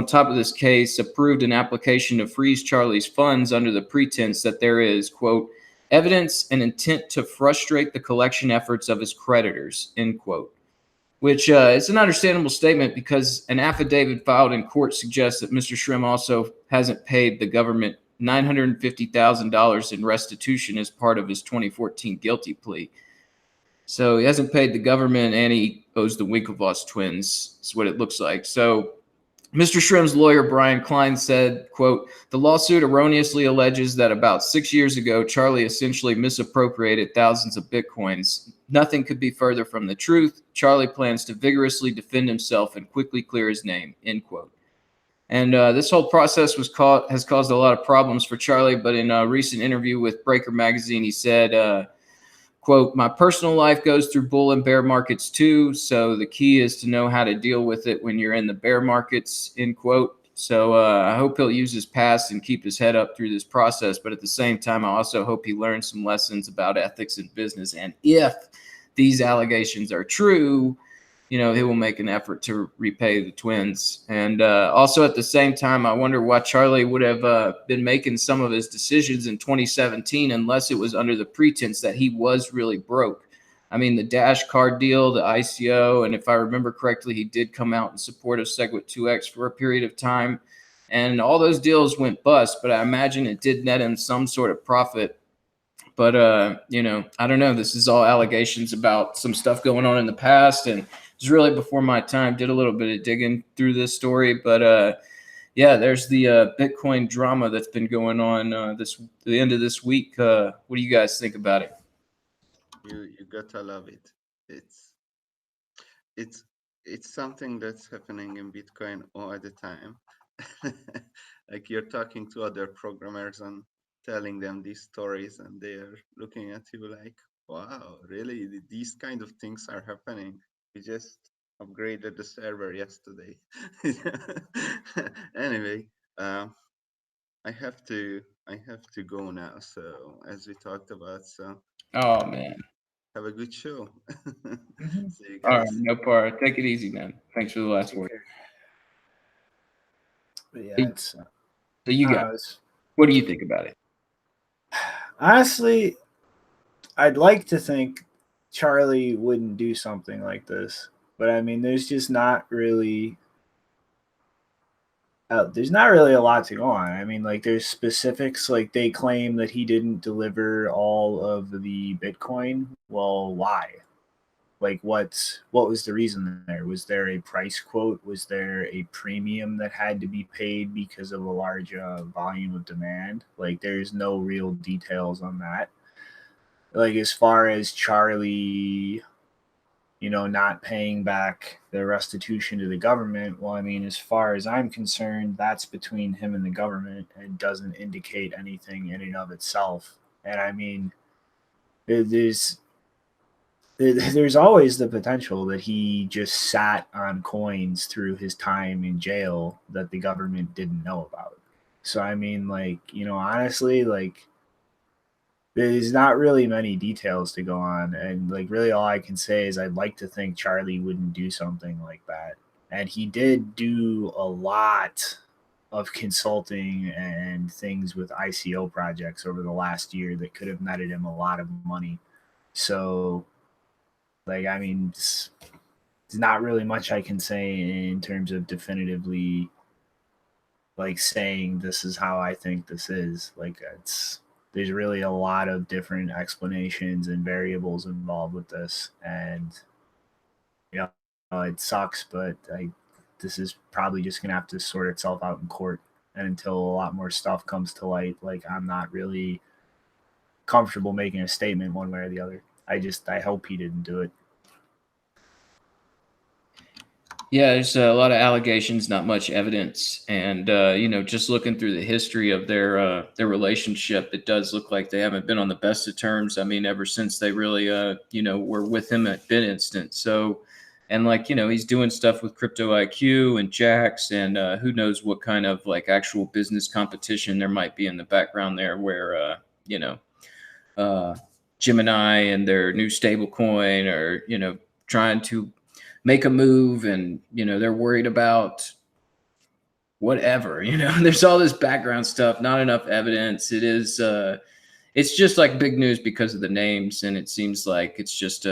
top of this case, approved an application to freeze Charlie's funds under the pretense that there is, quote, "evidence and intent to frustrate the collection efforts of his creditors," end quote. Which is an understandable statement because an affidavit filed in court suggests that Mr. Shrem also hasn't paid the government $950,000 in restitution as part of his 2014 guilty plea. So he hasn't paid the government, and he owes the Winklevoss twins, is what it looks like. So Mr. Shrem's lawyer, Brian Klein, said, quote, "The lawsuit erroneously alleges that about 6 years ago, Charlie essentially misappropriated thousands of Bitcoins. Nothing could be further from the truth. Charlie plans to vigorously defend himself and quickly clear his name," end quote. And this whole process has caused a lot of problems for Charlie, but in a recent interview with Breaker Magazine, he said, quote, "My personal life goes through bull and bear markets too, so the key is to know how to deal with it when you're in the bear markets," end quote. So I hope he'll use his past and keep his head up through this process, but at the same time, I also hope he learns some lessons about ethics in business, and if these allegations are true, he will make an effort to repay the twins. And also at the same time, I wonder why Charlie would have been making some of his decisions in 2017 unless it was under the pretense that he was really broke. I mean, the Dash card deal, the ICO, and if I remember correctly, he did come out in support of SegWit2x for a period of time. And all those deals went bust, but I imagine it did net him some sort of profit. But, I don't know. This is all allegations about some stuff going on in the past, and it's really before my time. Did a little bit of digging through this story, but yeah, there's the Bitcoin drama that's been going on the end of this week. What do you guys think about it? You gotta love it. It's something that's happening in Bitcoin all the time. Like you're talking to other programmers and telling them these stories, and they're looking at you like, "Wow, really? These kind of things are happening? We just upgraded the server yesterday." Anyway, I have to go now. So as we talked about, so Oh, man. have a good show. See you All right, guys. no part. Take it easy, man. Thanks for the last word. But yeah, it's So you I don't got, know, it's- what do you think about it? honestly, I'd like to think Charlie wouldn't do something like this, but I mean, there's just not really. There's not really a lot to go on. I mean, like there's specifics, like they claim that he didn't deliver all of the Bitcoin. Well, why? Like what was the reason there? Was there a price quote? Was there a premium that had to be paid because of a large volume of demand? Like there's no real details on that. Like as far as Charlie, not paying back the restitution to the government. Well, I mean, as far as I'm concerned, that's between him and the government and doesn't indicate anything in and of itself. And I mean, there's always the potential that he just sat on coins through his time in jail that the government didn't know about. So I mean, like, honestly, like there's not really many details to go on, and like really all I can say is I'd like to think Charlie wouldn't do something like that. And he did do a lot of consulting and things with ICO projects over the last year that could have netted him a lot of money. So like I mean it's not really much I can say in terms of definitively like saying this is how I think this is. Like there's really a lot of different explanations and variables involved with this. And you know, it sucks, but this is probably just gonna have to sort itself out in court. And until a lot more stuff comes to light, like, I'm not really comfortable making a statement one way or the other. I hope he didn't do it. Yeah, there's a lot of allegations, not much evidence, and you know, just looking through the history of their relationship, it does look like they haven't been on the best of terms. I mean, ever since they really you know, were with him at BitInstant. So, and like, you know, he's doing stuff with Crypto IQ and Jax, and who knows what kind of like actual business competition there might be in the background there, where you know, Gemini and their new stable coin, or you know, trying to make a move, and you know, they're worried about whatever, you know. There's all this background stuff, not enough evidence. It is it's just like big news because of the names, and it seems like it's just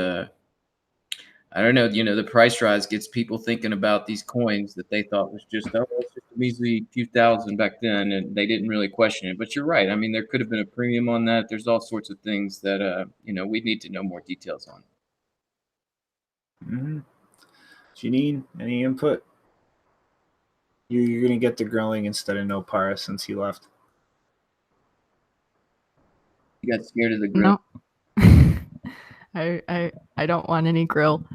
I don't know, you know, the price rise gets people thinking about these coins that they thought was just, oh, it's just a measly few thousand back then, and they didn't really question it. But you're right. I mean, there could have been a premium on that. There's all sorts of things that you know, we need to know more details on. Mm-hmm. Janine, any input? You're gonna get the grilling instead of no para since he left. You got scared of the grill? No. I don't want any grill.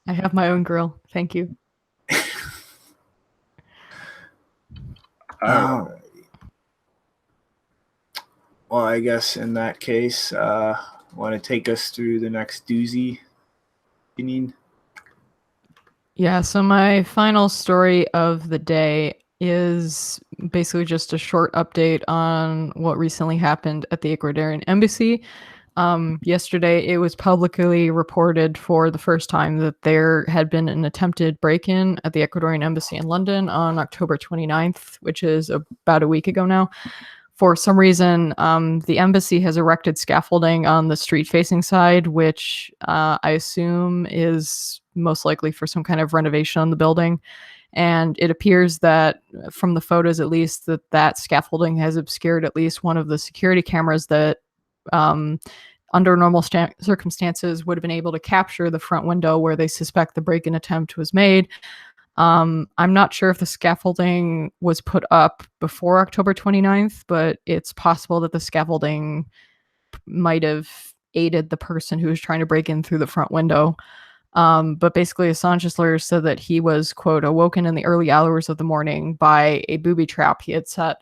I have my own grill. Thank you. Well, I guess in that case, want to take us through the next doozy, Janine? Yeah, so my final story of the day is basically just a short update on what recently happened at the Ecuadorian embassy. Yesterday, it was publicly reported for the first time that there had been an attempted break-in at the Ecuadorian embassy in London on October 29th, which is about a week ago now. For some reason, the embassy has erected scaffolding on the street-facing side, which I assume is most likely for some kind of renovation on the building. And it appears that, from the photos at least, that scaffolding has obscured at least one of the security cameras that, under normal circumstances, would have been able to capture the front window where they suspect the break-in attempt was made. I'm not sure if the scaffolding was put up before October 29th, but it's possible that the scaffolding might have aided the person who was trying to break in through the front window. But basically, Assange's lawyer said that he was, quote, awoken in the early hours of the morning by a booby trap he had set.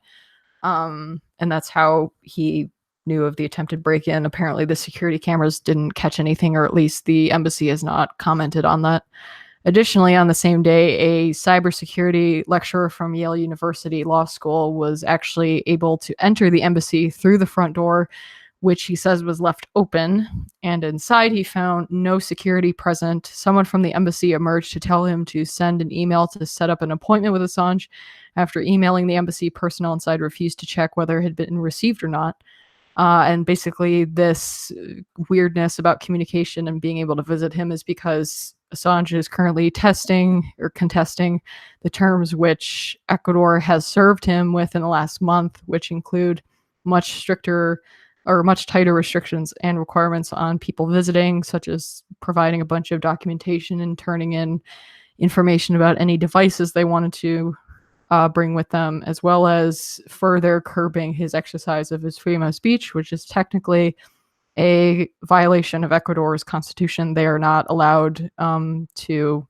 And that's how he knew of the attempted break-in. Apparently, the security cameras didn't catch anything, or at least the embassy has not commented on that. Additionally, on the same day, a cybersecurity lecturer from Yale University Law School was actually able to enter the embassy through the front door, which he says was left open. And inside, he found no security present. Someone from the embassy emerged to tell him to send an email to set up an appointment with Assange. After emailing the embassy, personnel inside refused to check whether it had been received or not. And basically, this weirdness about communication and being able to visit him is because Assange is currently testing or contesting the terms which Ecuador has served him with in the last month, which include much stricter or much tighter restrictions and requirements on people visiting, such as providing a bunch of documentation and turning in information about any devices they wanted to bring with them, as well as further curbing his exercise of his freedom of speech, which is technically a violation of Ecuador's constitution. They are not allowed to,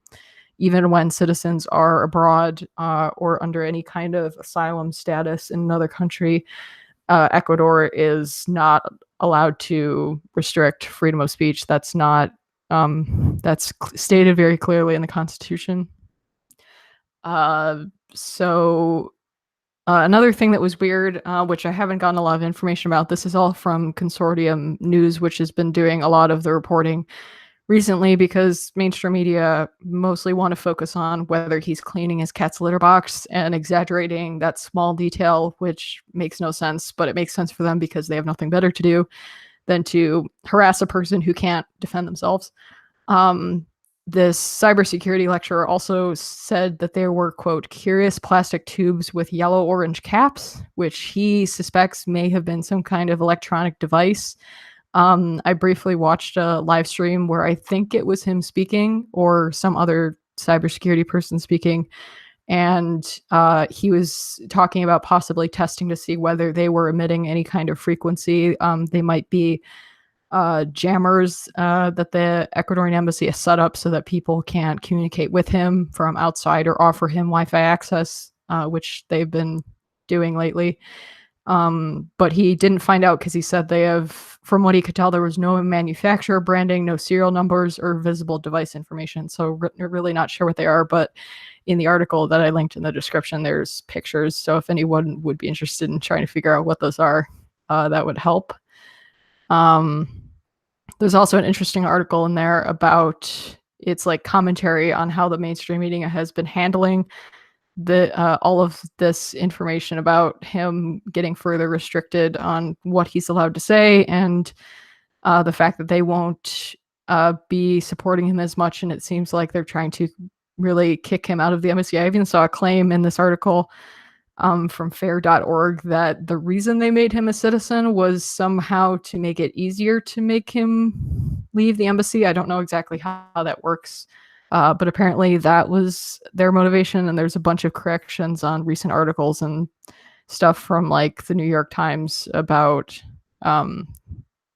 even when citizens are abroad or under any kind of asylum status in another country, Ecuador is not allowed to restrict freedom of speech. That's not that's stated very clearly in the Constitution. Another thing that was weird, which I haven't gotten a lot of information about, this is all from Consortium News, which has been doing a lot of the reporting recently because mainstream media mostly want to focus on whether he's cleaning his cat's litter box and exaggerating that small detail, which makes no sense, but it makes sense for them because they have nothing better to do than to harass a person who can't defend themselves. This cybersecurity lecturer also said that there were, quote, curious plastic tubes with yellow-orange caps, which he suspects may have been some kind of electronic device. I briefly watched a live stream where I think it was him speaking or some other cybersecurity person speaking, and he was talking about possibly testing to see whether they were emitting any kind of frequency. They might be jammers that the Ecuadorian embassy has set up so that people can't communicate with him from outside or offer him Wi-Fi access, which they've been doing lately. But he didn't find out because he said they have, from what he could tell, there was no manufacturer branding, no serial numbers, or visible device information. So really not sure what they are. But in the article that I linked in the description, there's pictures. So if anyone would be interested in trying to figure out what those are, that would help. There's also an interesting article in there about, it's like commentary on how the mainstream media has been handling all of this information about him getting further restricted on what he's allowed to say, and the fact that they won't be supporting him as much, and it seems like they're trying to really kick him out of the embassy. I even saw a claim in this article from fair.org that the reason they made him a citizen was somehow to make it easier to make him leave the embassy. I don't know exactly how that works. But apparently that was their motivation, and there's a bunch of corrections on recent articles and stuff from like the New York Times about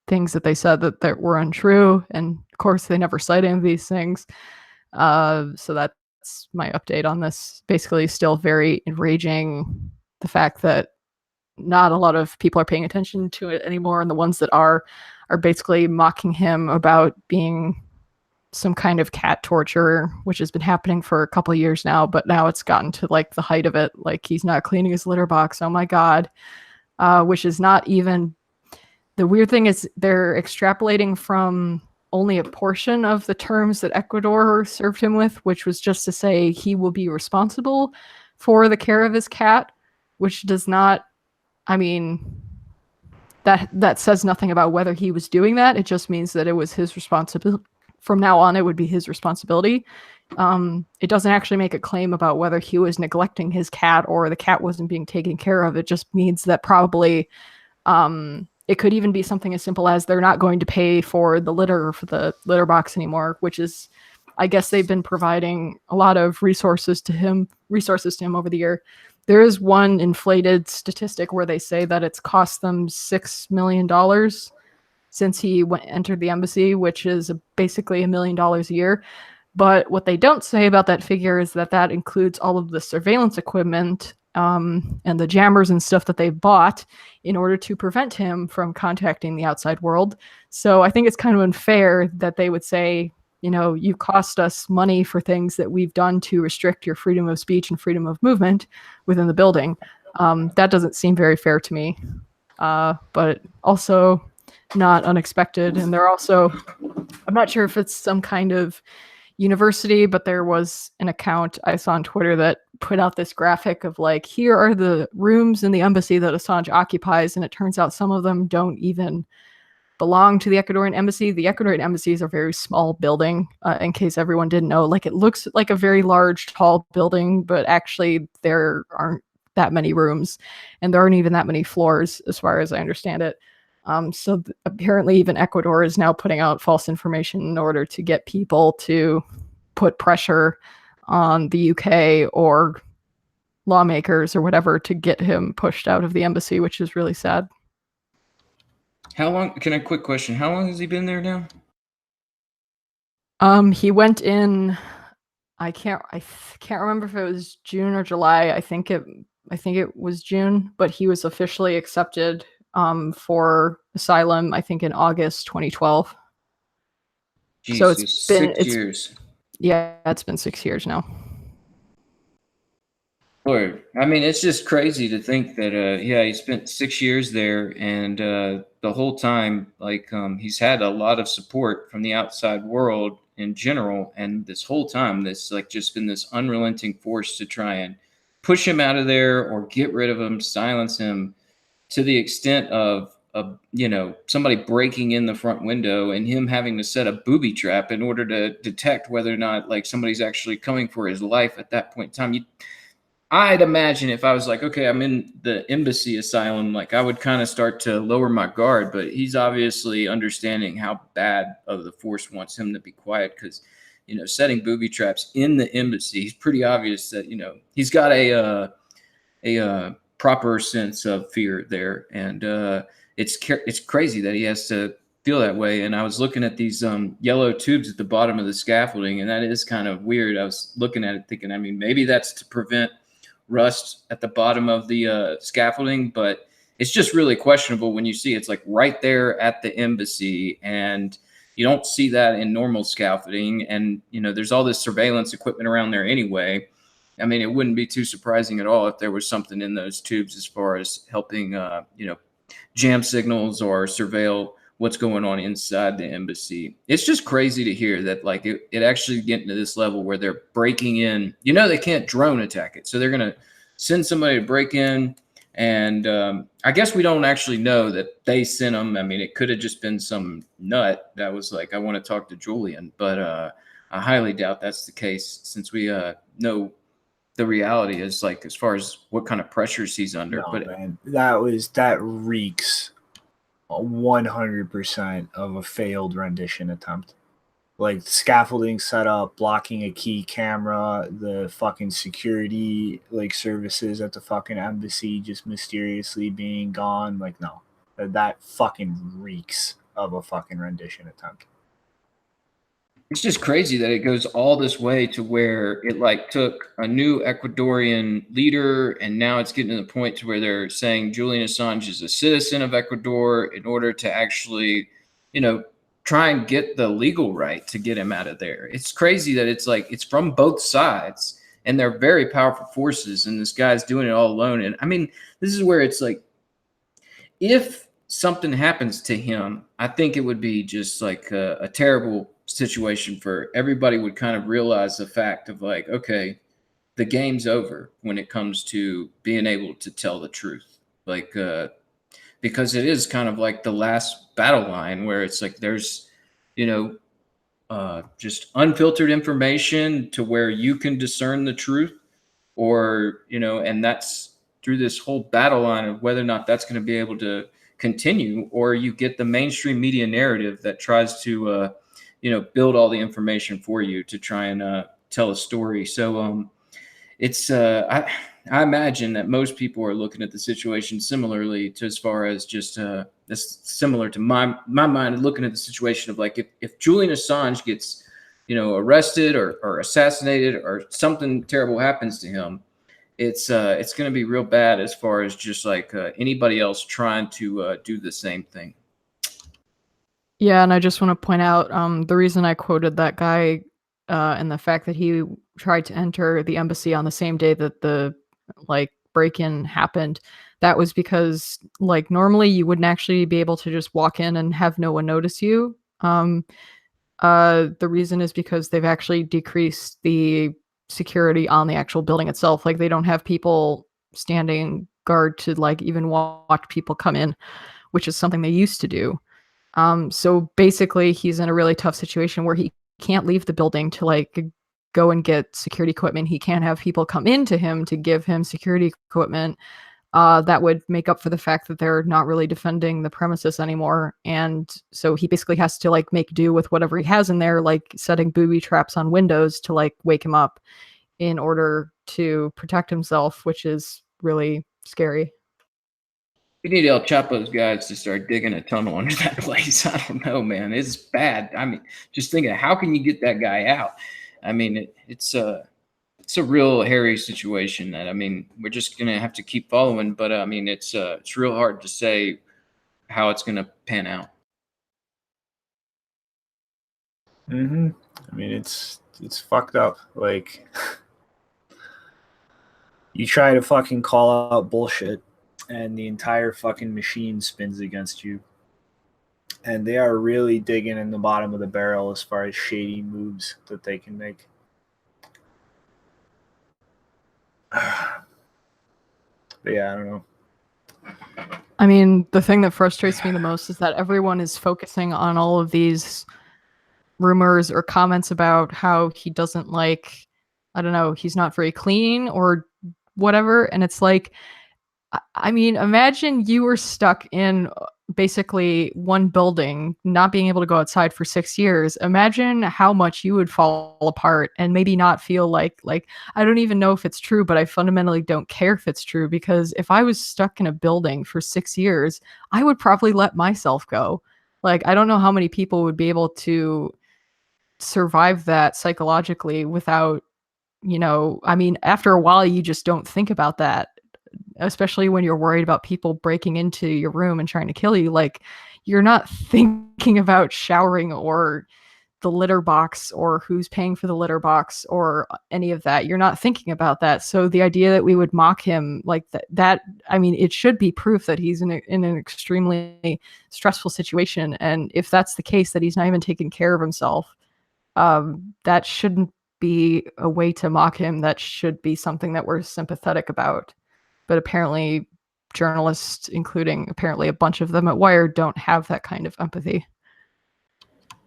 things that they said that were untrue, and of course they never cite any of these things. So that's my update on this. Basically, still very enraging, the fact that not a lot of people are paying attention to it anymore, and the ones that are basically mocking him about being some kind of cat torture, which has been happening for a couple of years now, but now it's gotten to like the height of it. Like, he's not cleaning his litter box. Oh my God. Which is not even, the weird thing is they're extrapolating from only a portion of the terms that Ecuador served him with, which was just to say he will be responsible for the care of his cat, which does not, I mean, that says nothing about whether he was doing that. It just means that it was his responsibility. From now on, it would be his responsibility. It doesn't actually make a claim about whether he was neglecting his cat or the cat wasn't being taken care of. It just means that probably it could even be something as simple as they're not going to pay for the litter or for the litter box anymore, which is, I guess they've been providing a lot of resources to him over the year. There is one inflated statistic where they say that it's cost them $6 million since he entered the embassy, which is basically $1 million a year. But what they don't say about that figure is that includes all of the surveillance equipment and the jammers and stuff that they bought in order to prevent him from contacting the outside world. So I think it's kind of unfair that they would say, you know, you cost us money for things that we've done to restrict your freedom of speech and freedom of movement within the building. That doesn't seem very fair to me. But also not unexpected. And they're also, I'm not sure if it's some kind of university, but there was an account I saw on Twitter that put out this graphic of like, here are the rooms in the embassy that Assange occupies, and it turns out some of them don't even belong to the Ecuadorian embassy. The Ecuadorian embassy is a very small building, in case everyone didn't know. Like, it looks like a very large, tall building, but actually there aren't that many rooms, and there aren't even that many floors, as far as I understand it. So apparently even Ecuador is now putting out false information in order to get people to put pressure on the UK or lawmakers or whatever to get him pushed out of the embassy, which is really sad. How long? Can I quick question? How long has he been there now? He went in, I can't remember if it was June or July. I think it was June, but he was officially accepted for asylum, I think in August 2012. Jesus, so it's been 6 years. Yeah, it's been 6 years now. Lord, I mean, it's just crazy to think that, he spent 6 years there, and the whole time, like, he's had a lot of support from the outside world in general, and this whole time, this like just been this unrelenting force to try and push him out of there or get rid of him, silence him, to the extent of somebody breaking in the front window and him having to set a booby trap in order to detect whether or not like somebody's actually coming for his life at that point in time. I'd imagine if I was like, okay, I'm in the embassy asylum, like I would kind of start to lower my guard. But he's obviously understanding how bad of the force wants him to be quiet because, setting booby traps in the embassy. He's pretty obvious that he's got a proper sense of fear there, and it's crazy that he has to feel that way. And I was looking at these yellow tubes at the bottom of the scaffolding, and that is kind of weird. I was looking at it thinking, I mean, maybe that's to prevent rust at the bottom of the scaffolding, but it's just really questionable when you see it's like right there at the embassy, and you don't see that in normal scaffolding. And there's all this surveillance equipment around there anyway. I mean, it wouldn't be too surprising at all if there was something in those tubes as far as helping jam signals or surveil what's going on inside the embassy. It's just crazy to hear that like it actually getting to this level where they're breaking in. They can't drone attack it, so they're gonna send somebody to break in. And I guess we don't actually know that they sent them. I mean, it could have just been some nut that was like, I want to talk to Julian, but I highly doubt that's the case, since we know the reality is, like, as far as what kind of pressures he's under. No, But man, that reeks 100% of a failed rendition attempt. Like scaffolding set up, blocking a key camera, the fucking security like services at the fucking embassy just mysteriously being gone. Like, no, that fucking reeks of a fucking rendition attempt. it's just crazy that it goes all this way to where it like took a new Ecuadorian leader, and now it's getting to the point to where they're saying Julian Assange is a citizen of Ecuador in order to actually, try and get the legal right to get him out of there. It's crazy that it's like it's from both sides, and they're very powerful forces, and this guy's doing it all alone. And I mean, this is where it's like, if something happens to him, I think it would be just like a terrible situation for everybody. Would kind of realize the fact of like, okay, the game's over when it comes to being able to tell the truth. Like, because it is kind of like the last battle line where it's like there's, just unfiltered information to where you can discern the truth, or, and that's through this whole battle line of whether or not that's going to be able to continue, or you get the mainstream media narrative that tries to, build all the information for you to try and tell a story. So it's I imagine that most people are looking at the situation similarly, to as far as just this similar to my mind, looking at the situation of like, if Julian Assange gets arrested or assassinated or something terrible happens to him, it's going to be real bad as far as just like anybody else trying to do the same thing. Yeah, and I just want to point out the reason I quoted that guy and the fact that he tried to enter the embassy on the same day that the break-in happened. That was because normally you wouldn't actually be able to just walk in and have no one notice you. The reason is because they've actually decreased the security on the actual building itself. Like, they don't have people standing guard to even watch people come in, which is something they used to do. So basically he's in a really tough situation where he can't leave the building to go and get security equipment. He can't have people come into him to give him security equipment. That would make up for the fact that they're not really defending the premises anymore. And so he basically has to make do with whatever he has in there, setting booby traps on windows to wake him up in order to protect himself, which is really scary. We need El Chapo's guys to start digging a tunnel under that place. I don't know, man. It's bad. I mean, just thinking, how can you get that guy out? I mean, it's a real hairy situation that, I mean, we're just going to have to keep following. But I mean, it's real hard to say how it's going to pan out. Mm-hmm. I mean, it's fucked up. Like, you try to fucking call out bullshit, and the entire fucking machine spins against you. And they are really digging in the bottom of the barrel as far as shady moves that they can make. But yeah, I don't know. I mean, the thing that frustrates me the most is that everyone is focusing on all of these rumors or comments about how he doesn't I don't know, he's not very clean or whatever. And it's like, I mean, imagine you were stuck in basically one building, not being able to go outside for 6 years. Imagine how much you would fall apart and maybe not feel like I don't even know if it's true, but I fundamentally don't care if it's true, because if I was stuck in a building for 6 years, I would probably let myself go. Like, I don't know how many people would be able to survive that psychologically without, I mean, after a while you just don't think about that, especially when you're worried about people breaking into your room and trying to kill you. Like, you're not thinking about showering or the litter box or who's paying for the litter box or any of that. You're not thinking about that. So the idea that we would mock him like that, I mean, it should be proof that he's in an extremely stressful situation. And if that's the case, that he's not even taking care of himself, that shouldn't be a way to mock him. That should be something that we're sympathetic about. But apparently journalists, including apparently a bunch of them at Wired, don't have that kind of empathy.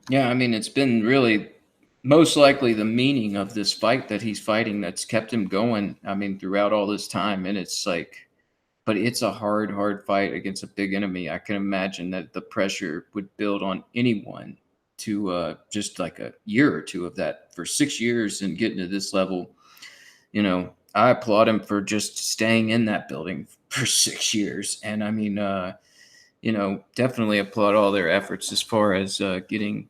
Yeah, I mean, it's been really most likely the meaning of this fight that he's fighting that's kept him going, I mean, throughout all this time. And it's like, but it's a hard fight against a big enemy. I can imagine that the pressure would build on anyone to just like a year or two of that for 6 years and getting to this level. I applaud him for just staying in that building for 6 years. And I mean, definitely applaud all their efforts as far as getting,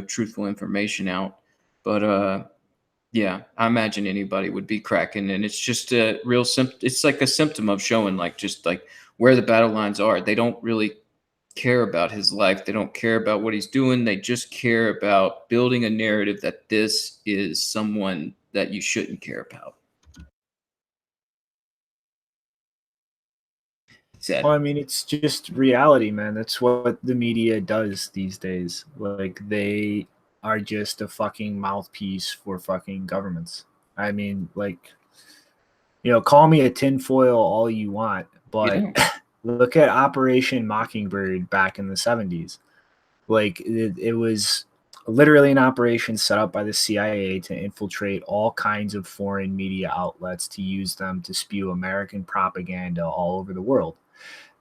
truthful information out. But yeah, I imagine anybody would be cracking. And it's just a real it's like a symptom of showing like just like where the battle lines are. They don't really care about his life. They don't care about what he's doing. They just care about building a narrative that this is someone that you shouldn't care about. Sad. Well, I mean, it's just reality, man. That's what the media does these days. Like, they are just a fucking mouthpiece for fucking governments. I mean, like, call me a tinfoil all you want, but look at Operation Mockingbird back in the 70s. Like, it was literally an operation set up by the CIA to infiltrate all kinds of foreign media outlets to use them to spew American propaganda all over the world.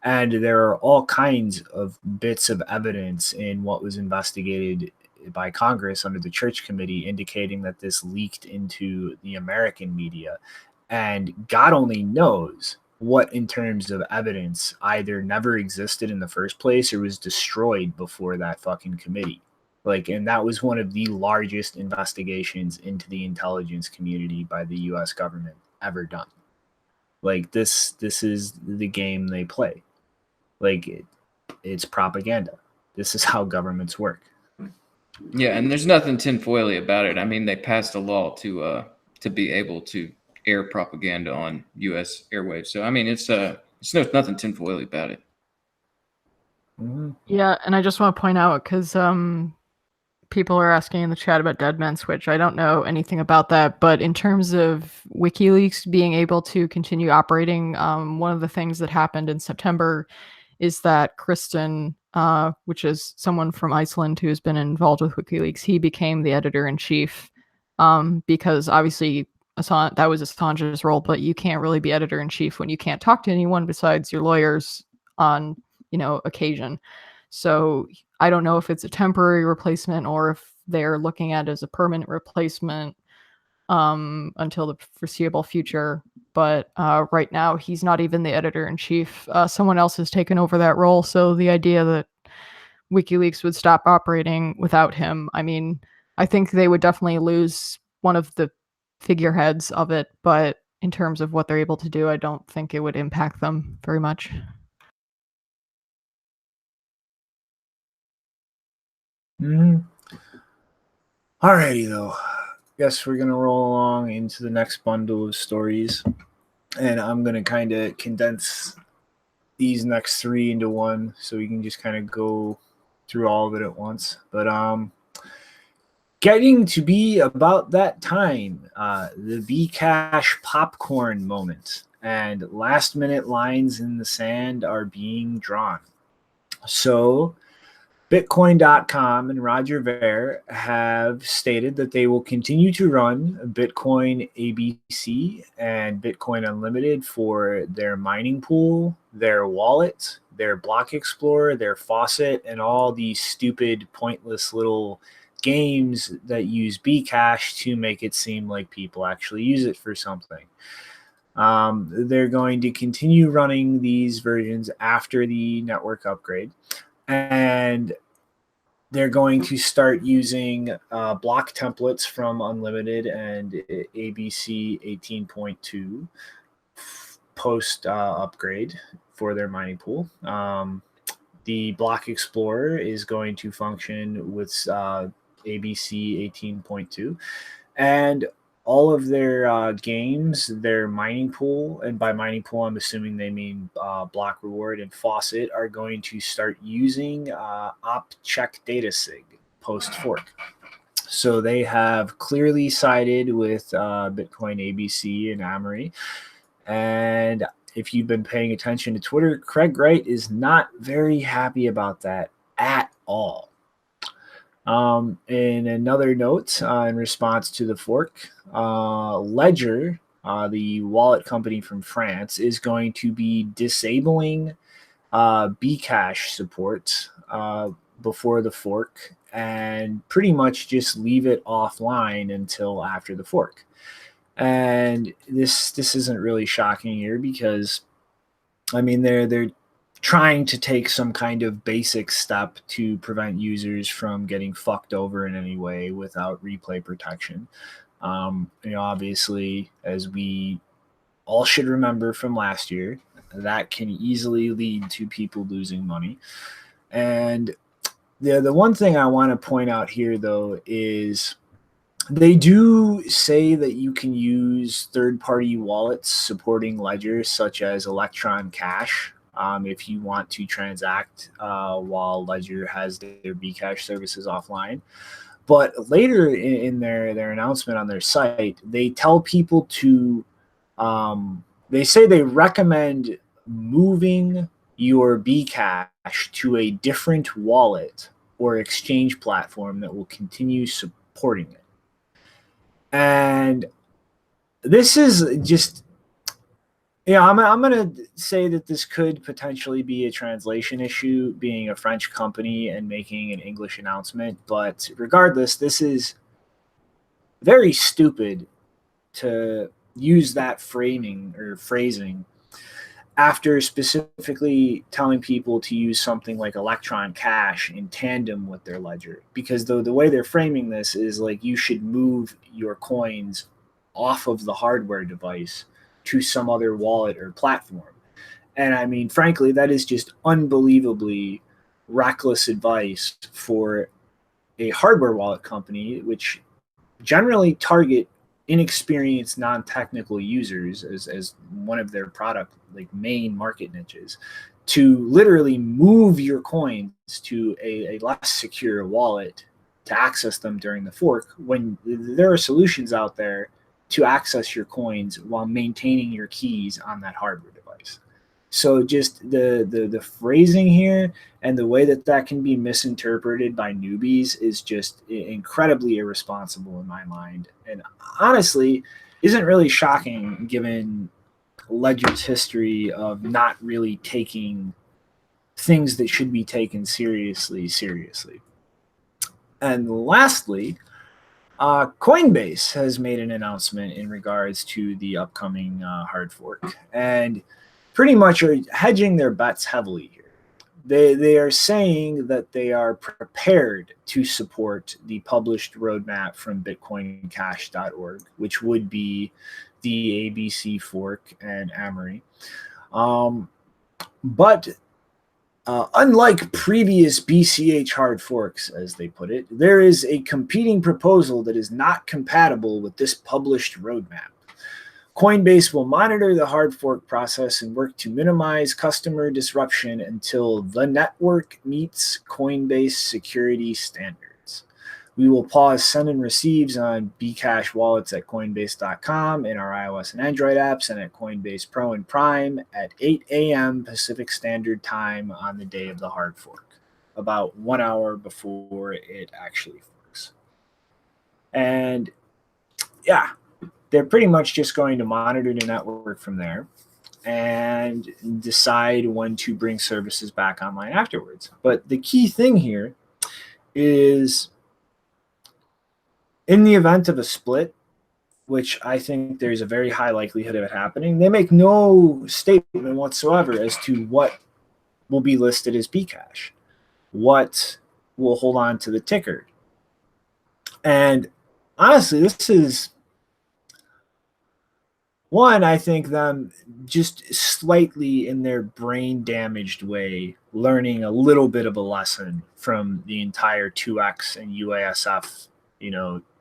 And there are all kinds of bits of evidence in what was investigated by Congress under the Church Committee indicating that this leaked into the American media. And God only knows what, in terms of evidence, either never existed in the first place or was destroyed before that fucking committee. Like, and that was one of the largest investigations into the intelligence community by the US government ever done. Like, this is the game they play. Like, it's propaganda. This is how governments work. Yeah, and there's nothing tinfoily about it. I mean, they passed a law to be able to air propaganda on U.S. airwaves. So I mean, it's nothing tinfoily about it. Mm-hmm. Yeah, and I just want to point out, because people are asking in the chat about Dead Man Switch. I don't know anything about that, but in terms of WikiLeaks being able to continue operating, one of the things that happened in September is that Kristen, which is someone from Iceland who has been involved with WikiLeaks, he became the editor-in-chief, because obviously that was Assange's role, but you can't really be editor-in-chief when you can't talk to anyone besides your lawyers on, occasion. So I don't know if it's a temporary replacement or if they're looking at it as a permanent replacement until the foreseeable future. But right now, he's not even the editor-in-chief. Someone else has taken over that role. So the idea that WikiLeaks would stop operating without him, I mean, I think they would definitely lose one of the figureheads of it. But in terms of what they're able to do, I don't think it would impact them very much. Mm-hmm. Alrighty, though. Guess we're going to roll along into the next bundle of stories. And I'm going to kind of condense these next three into one so we can just kind of go through all of it at once. But getting to be about that time, the Bcash popcorn moment, and last-minute lines in the sand are being drawn. So Bitcoin.com and Roger Ver have stated that they will continue to run Bitcoin ABC and Bitcoin Unlimited for their mining pool, their wallet, their block explorer, their faucet, and all these stupid, pointless little games that use Bcash to make it seem like people actually use it for something. They're going to continue running these versions after the network upgrade. And they're going to start using block templates from Unlimited and ABC 18.2 post upgrade for their mining pool. The block explorer is going to function with ABC 18.2, and all of their games, their mining pool, and by mining pool, I'm assuming they mean block reward and faucet, are going to start using op check data sig post fork. So they have clearly sided with Bitcoin ABC and Amory. And if you've been paying attention to Twitter, Craig Wright is not very happy about that at all. In another note, in response to the fork, Ledger, the wallet company from France, is going to be disabling Bcash support before the fork and pretty much just leave it offline until after the fork. And this isn't really shocking here because, I mean, they're trying to take some kind of basic step to prevent users from getting fucked over in any way without replay protection. Obviously, as we all should remember from last year, that can easily lead to people losing money. And the one thing I want to point out here, though, is they do say that you can use third-party wallets supporting ledgers such as Electron Cash if you want to transact while Ledger has their Bcash services offline. But later in their announcement on their site, they tell people to they say they recommend moving your Bcash to a different wallet or exchange platform that will continue supporting it. And this is just, I'm going to say that this could potentially be a translation issue, being a French company and making an English announcement. But regardless, this is very stupid to use that framing or phrasing after specifically telling people to use something like Electron Cash in tandem with their ledger. Because the way they're framing this is like you should move your coins off of the hardware device to some other wallet or platform. And I mean, frankly, that is just unbelievably reckless advice for a hardware wallet company, which generally target inexperienced non-technical users as one of their product like main market niches, to literally move your coins to a less secure wallet to access them during the fork, when there are solutions out there to access your coins while maintaining your keys on that hardware device. So just the phrasing here and the way that can be misinterpreted by newbies is just incredibly irresponsible in my mind. And honestly, isn't really shocking given Ledger's history of not really taking things that should be taken seriously. And lastly, Coinbase has made an announcement in regards to the upcoming hard fork, and pretty much are hedging their bets heavily here. They are saying that they are prepared to support the published roadmap from bitcoincash.org, which would be the ABC fork and Amory. But unlike previous BCH hard forks, as they put it, there is a competing proposal that is not compatible with this published roadmap. Coinbase will monitor the hard fork process and work to minimize customer disruption until the network meets Coinbase security standards. We will pause send and receives on Bcash wallets at Coinbase.com, in our iOS and Android apps, and at Coinbase Pro and Prime at 8 a.m. Pacific Standard Time on the day of the hard fork. about 1 hour before it actually forks. And yeah, they're pretty much just going to monitor the network from there and decide when to bring services back online afterwards. But the key thing here is, in the event of a split, which I think there's a very high likelihood of it happening, they make no statement whatsoever as to what will be listed as Bcash, what will hold on to the ticker. And honestly, this is one, I think, them just slightly in their brain damaged way, learning a little bit of a lesson from the entire 2x and UASF,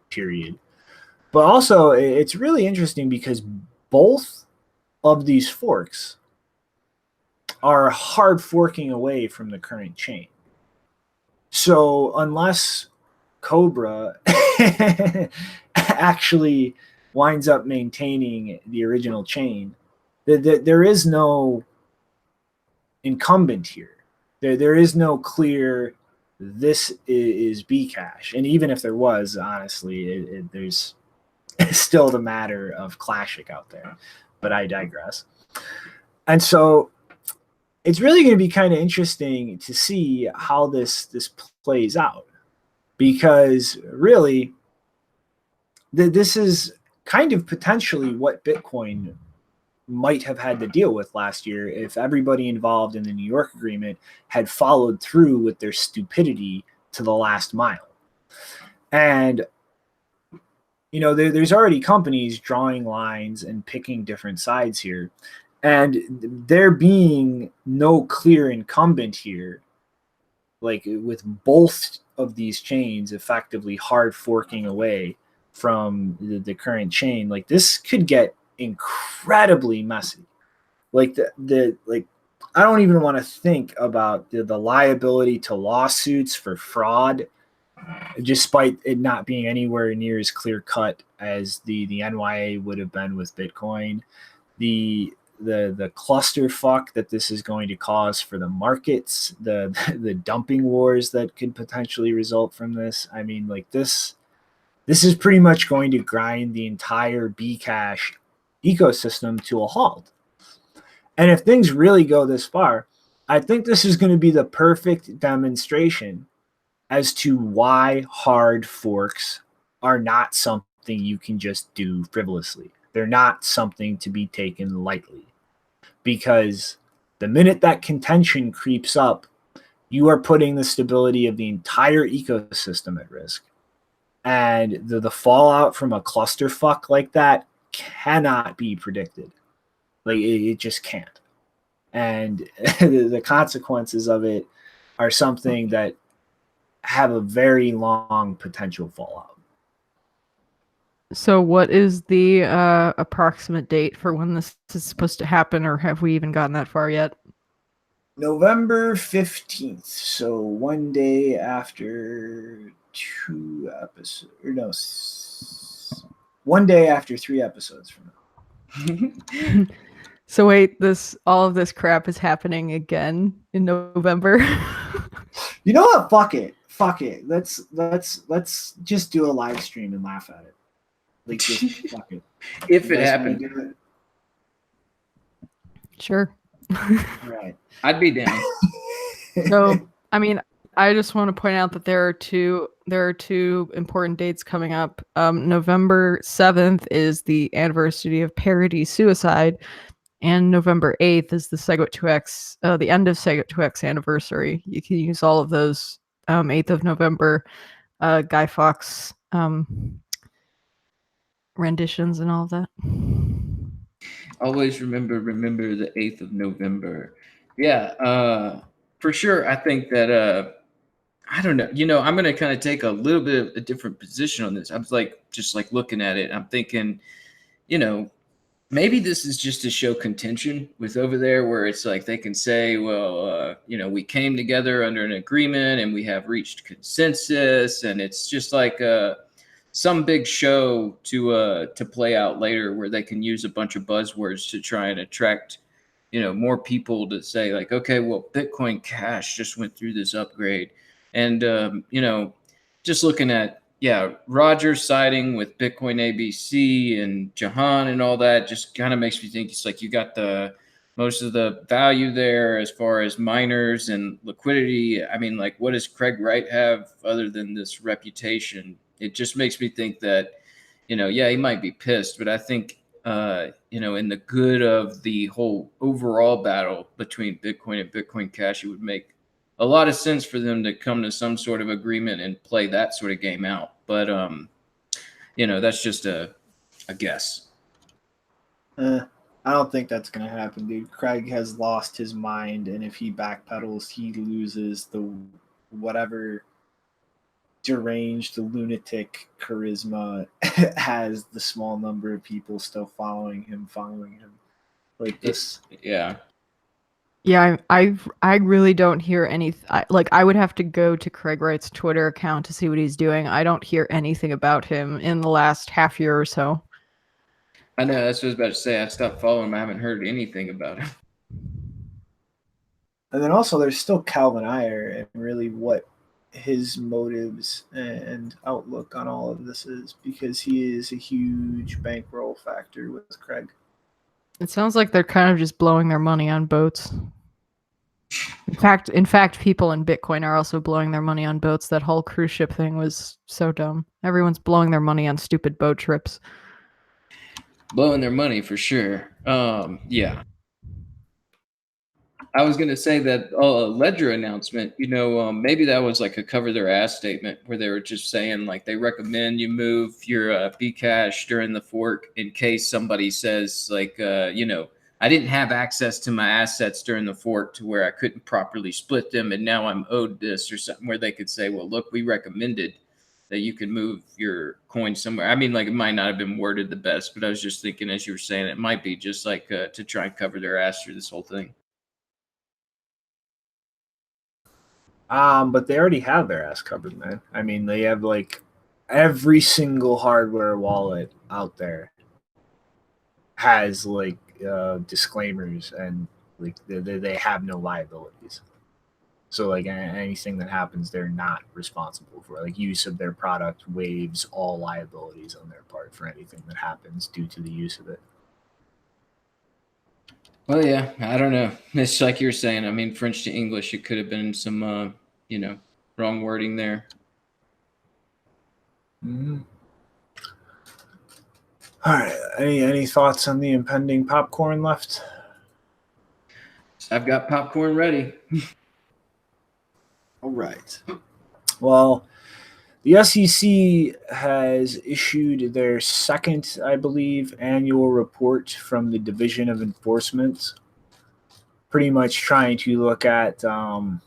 period. But also, it's really interesting because both of these forks are hard forking away from the current chain. So unless Cobra actually winds up maintaining the original chain, there is no incumbent here. There is no clear, this is Bcash. And even if there was, honestly, there's still the matter of Classic out there. But I digress. And so it's really going to be kind of interesting to see how this plays out. Because really, this is kind of potentially what Bitcoin might have had to deal with last year if everybody involved in the New York agreement had followed through with their stupidity to the last mile. And there's already companies drawing lines and picking different sides here. And there being no clear incumbent here, like with both of these chains effectively hard forking away from the current chain, like this could get incredibly messy. Like I don't even want to think about the liability to lawsuits for fraud, despite it not being anywhere near as clear cut as the NYA would have been with Bitcoin. The clusterfuck that this is going to cause for the markets, the dumping wars that could potentially result from this. I mean, like this is pretty much going to grind the entire Bcash ecosystem to a halt. And if things really go this far, I think this is going to be the perfect demonstration as to why hard forks are not something you can just do frivolously. They're not something to be taken lightly. Because the minute that contention creeps up, you are putting the stability of the entire ecosystem at risk. And the fallout from a clusterfuck like that cannot be predicted. Like it just can't. And the consequences of it are something that have a very long potential fallout. So what is the approximate date for when this is supposed to happen, or have we even gotten that far yet? November 15th. So one day after 2 episodes, or no, one day after 3 episodes from now. So wait, all of this crap is happening again in November. You know what? Fuck it. Let's just do a live stream and laugh at it. Like, just fuck it. If it happened. Sure. Right. I'd be down. So, I mean, I just want to point out that there are two important dates coming up. November 7th is the anniversary of Parody Suicide, and November 8th is the SegWit2x, the end of SegWit2x anniversary. You can use all of those. 8th of November, Guy Fawkes renditions and all of that. Always remember the 8th of November. Yeah, for sure. I think that I don't know. I'm going to kind of take a little bit of a different position on this. I was just looking at it. I'm thinking, maybe this is just to show contention with over there, where it's like they can say, well, we came together under an agreement and we have reached consensus, and it's just like some big show to play out later, where they can use a bunch of buzzwords to try and attract more people to say like, okay, well, Bitcoin Cash just went through this upgrade. And, just looking at, Roger siding with Bitcoin ABC and Jahan and all that just kind of makes me think it's like you got most of the value there as far as miners and liquidity. I mean, like, what does Craig Wright have other than this reputation? It just makes me think that, he might be pissed, but I think, in the good of the whole overall battle between Bitcoin and Bitcoin Cash, it would make a lot of sense for them to come to some sort of agreement and play that sort of game out. But, that's just a guess. I don't think that's going to happen, dude. Craig has lost his mind, and if he backpedals, he loses the whatever deranged lunatic charisma has the small number of people still following him like this. Yeah. Yeah, I really don't hear any. Like, I would have to go to Craig Wright's Twitter account to see what he's doing. I don't hear anything about him in the last half year or so. I know, that's what I was about to say. I stopped following him. I haven't heard anything about him. And then also there's still Calvin Iyer, and really what his motives and outlook on all of this is, because he is a huge bankroll factor with Craig. It sounds like they're kind of just blowing their money on boats. In fact, people in Bitcoin are also blowing their money on boats. That whole cruise ship thing was so dumb. Everyone's blowing their money on stupid boat trips. Blowing their money for sure. Yeah. I was going to say that Ledger announcement, maybe that was like a cover their ass statement where they were just saying like they recommend you move your Bcash during the fork in case somebody says like, I didn't have access to my assets during the fork to where I couldn't properly split them, and now I'm owed this or something, where they could say, well, look, we recommended that you could move your coin somewhere. I mean, like, it might not have been worded the best, but I was just thinking as you were saying, it might be just like to try and cover their ass through this whole thing. But they already have their ass covered, man. I mean, they have like every single hardware wallet out there has like disclaimers, and like they have no liabilities. So like anything that happens, they're not responsible for. Like use of their product waives all liabilities on their part for anything that happens due to the use of it. Well, yeah, I don't know. It's like you're saying. I mean, French to English, it could have been some, wrong wording there. Mm-hmm. All right. Any thoughts on the impending popcorn left? I've got popcorn ready. All right. Well, the SEC has issued their second, I believe, annual report from the Division of Enforcement, pretty much trying to look at, or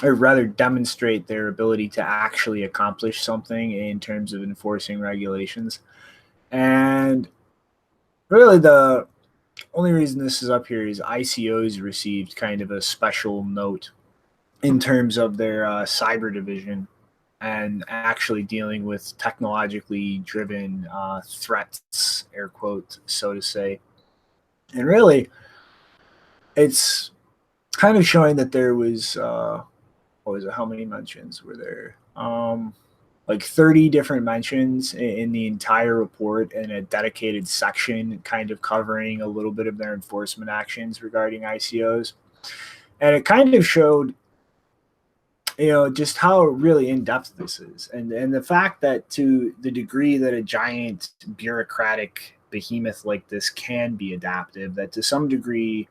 rather demonstrate their ability to actually accomplish something in terms of enforcing regulations. And really the only reason this is up here is ICOs received kind of a special note in terms of their cyber division and actually dealing with technologically driven threats, air quote, so to say. And really, it's kind of showing that there was, what was it, how many mentions were there? Like 30 different mentions in the entire report, and a dedicated section kind of covering a little bit of their enforcement actions regarding ICOs. And it kind of showed, just how really in-depth this is. And the fact that to the degree that a giant bureaucratic behemoth like this can be adaptive, that to some degree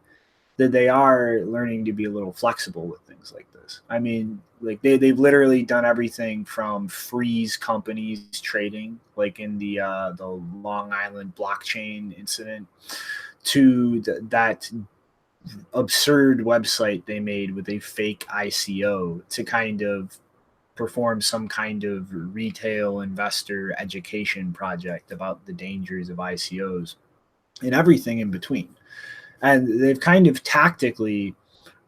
that they are learning to be a little flexible with things like this. I mean, like they've literally done everything from freeze companies trading, like in the Long Island blockchain incident, to that absurd website they made with a fake ICO to kind of perform some kind of retail investor education project about the dangers of ICOs and everything in between. And they've kind of tactically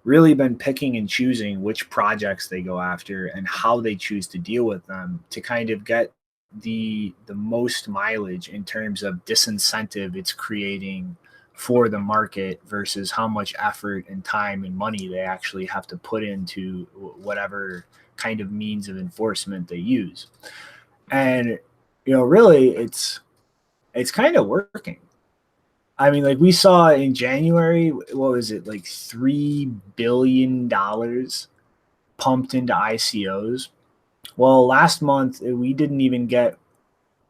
really been picking and choosing which projects they go after and how they choose to deal with them to kind of get the most mileage in terms of disincentive it's creating for the market versus how much effort and time and money they actually have to put into whatever kind of means of enforcement they use. And, really it's kind of working. I mean, like we saw in January, what was it, like $3 billion pumped into ICOs. Well, last month we didn't even get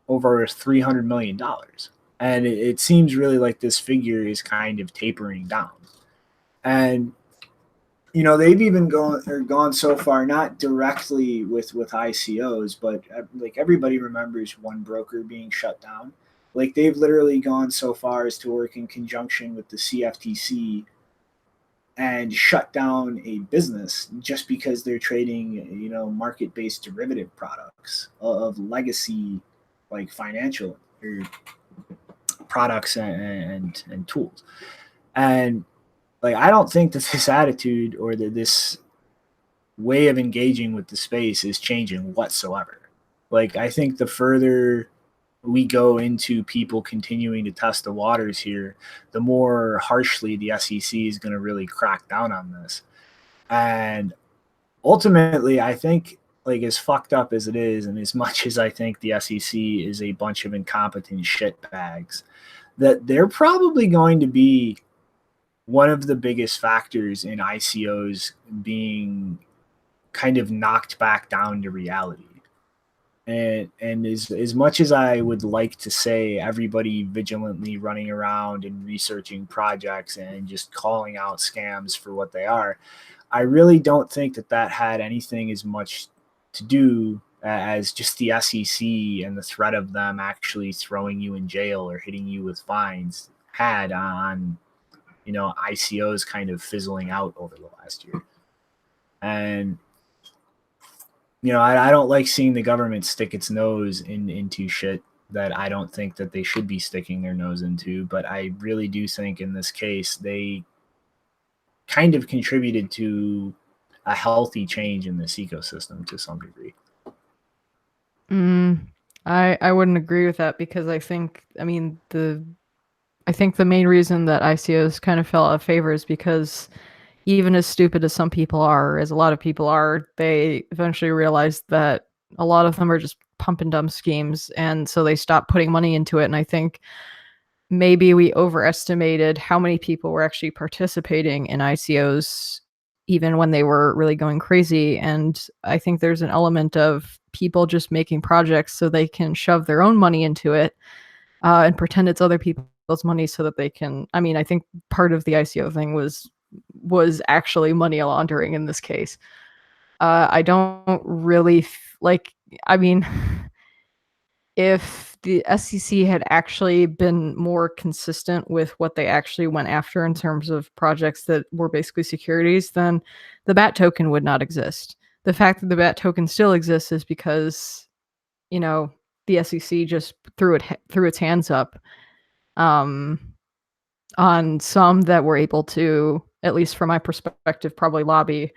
over $300 million. And it seems really like this figure is kind of tapering down. And, they've even gone so far, not directly with ICOs, but like everybody remembers one broker being shut down. Like they've literally gone so far as to work in conjunction with the CFTC and shut down a business just because they're trading, market-based derivative products of legacy, like financial or products and tools. And like, I don't think that this attitude or this way of engaging with the space is changing whatsoever. Like, I think the further we go into people continuing to test the waters here, the more harshly the SEC is going to really crack down on this. And ultimately, I think, like, as fucked up as it is, and as much as I think the SEC is a bunch of incompetent shitbags, that they're probably going to be one of the biggest factors in ICOs being kind of knocked back down to reality. And as much as I would like to say everybody vigilantly running around and researching projects and just calling out scams for what they are, I really don't think that had anything as much to do as just the SEC and the threat of them actually throwing you in jail or hitting you with fines had on, ICOs kind of fizzling out over the last year. And I don't like seeing the government stick its nose into shit that I don't think that they should be sticking their nose into. But I really do think in this case, they kind of contributed to a healthy change in this ecosystem to some degree. I wouldn't agree with that because I think the main reason that ICOs kind of fell out of favor is because even as stupid as some people are, as a lot of people are, they eventually realized that a lot of them are just pump and dump schemes, and so they stopped putting money into it. And I think maybe we overestimated how many people were actually participating in ICOs even when they were really going crazy. And I think there's an element of people just making projects so they can shove their own money into it and pretend it's other people's money so that they can, I think part of the ICO thing was actually money laundering in this case. I don't really if the SEC had actually been more consistent with what they actually went after in terms of projects that were basically securities, then the BAT token would not exist. The fact that the BAT token still exists is because, the SEC just threw its hands up on some that were able to, at least from my perspective, probably lobby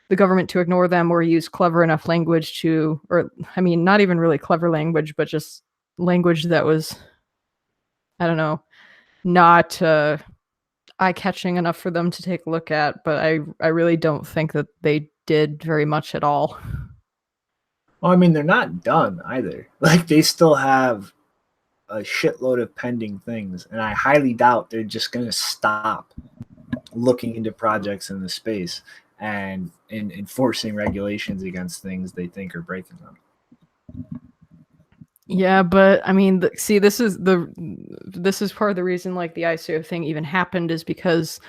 the government to ignore them or use clever enough language not even really clever language, but just language that was, I don't know, not eye-catching enough for them to take a look at. But I really don't think that they did very much at all. Well, they're not done either. Like, they still have a shitload of pending things, and I highly doubt they're just going to stop looking into projects in the space and enforcing regulations against things they think are breaking them. Yeah, but this is part of the reason like the ICO thing even happened is because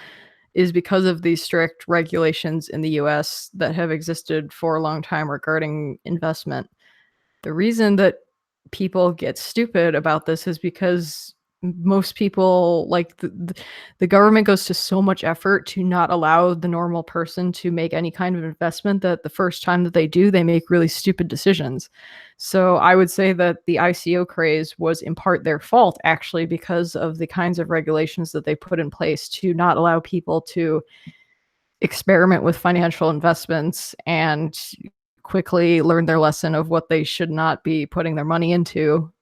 of these strict regulations in the US that have existed for a long time regarding investment. The reason that people get stupid about this is because most people, like the government goes to so much effort to not allow the normal person to make any kind of investment that the first time that they do, they make really stupid decisions. So I would say that the ICO craze was in part their fault, actually, because of the kinds of regulations that they put in place to not allow people to experiment with financial investments and quickly learn their lesson of what they should not be putting their money into.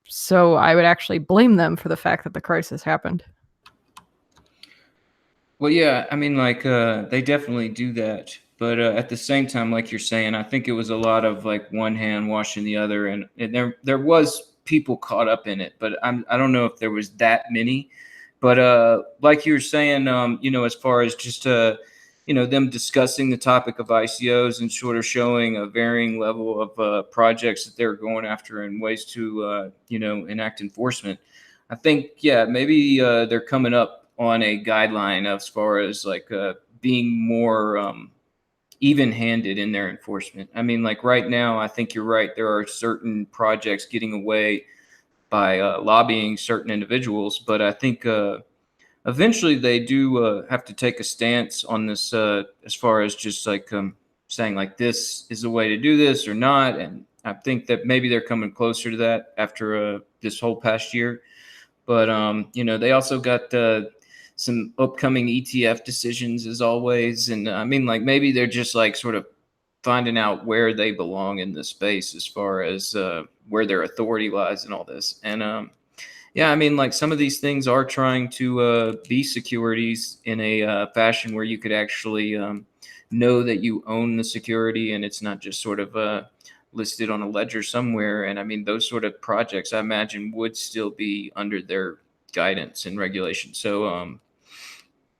So I would actually blame them for the fact that the crisis happened. Well, yeah, I mean, like, they definitely do that. But at the same time, like you're saying, I think it was a lot of like one hand washing the other, and there was people caught up in it, but I don't know if there was that many. But like you were saying, you know, as far as just you know, them discussing the topic of ICOs and sort of showing a varying level of projects that they're going after and ways to you know, enact enforcement. I think, yeah, maybe they're coming up on a guideline as far as like being more even-handed in their enforcement. I mean, like right now, I think you're right. There are certain projects getting away by lobbying certain individuals, but I think eventually they do have to take a stance on this as far as just like saying like this is the way to do this or not. And I think that maybe they're coming closer to that after this whole past year. But you know, they also got some upcoming ETF decisions as always, and I mean, like maybe they're just like sort of finding out where they belong in this space as far as where their authority lies and all this. And yeah, I mean, like some of these things are trying to be securities in a fashion where you could actually know that you own the security and it's not just sort of listed on a ledger somewhere. And I mean, those sort of projects, I imagine, would still be under their guidance and regulation. So,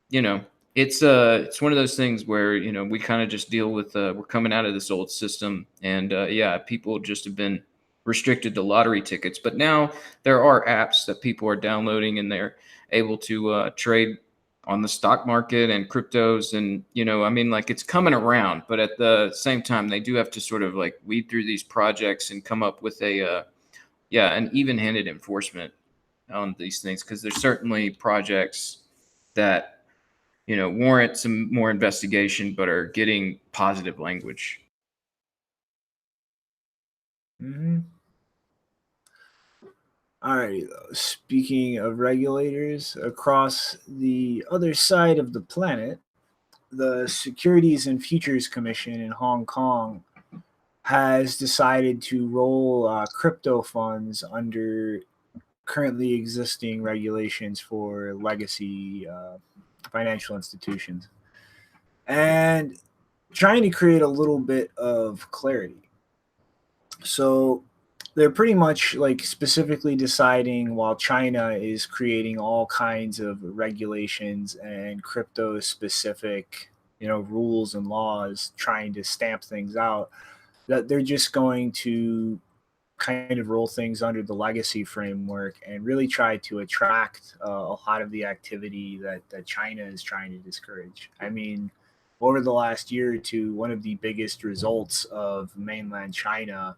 you know, it's one of those things where, you know, we kind of just deal with we're coming out of this old system, and yeah, people just have been restricted to lottery tickets. But now there are apps that people are downloading and they're able to trade on the stock market and cryptos. And, you know, I mean, like it's coming around, but at the same time, they do have to sort of like weed through these projects and come up with a, yeah, an even-handed enforcement on these things. Cause there's certainly projects that, you know, warrant some more investigation, but are getting positive language. Mm-hmm. All right. Speaking of regulators, across the other side of the planet, the Securities and Futures Commission in Hong Kong has decided to roll crypto funds under currently existing regulations for legacy financial institutions and trying to create a little bit of clarity. So they're pretty much like specifically deciding while China is creating all kinds of regulations and crypto specific, you know, rules and laws trying to stamp things out, that they're just going to kind of roll things under the legacy framework and really try to attract a lot of the activity that China is trying to discourage. I mean, over the last year or two, one of the biggest results of mainland China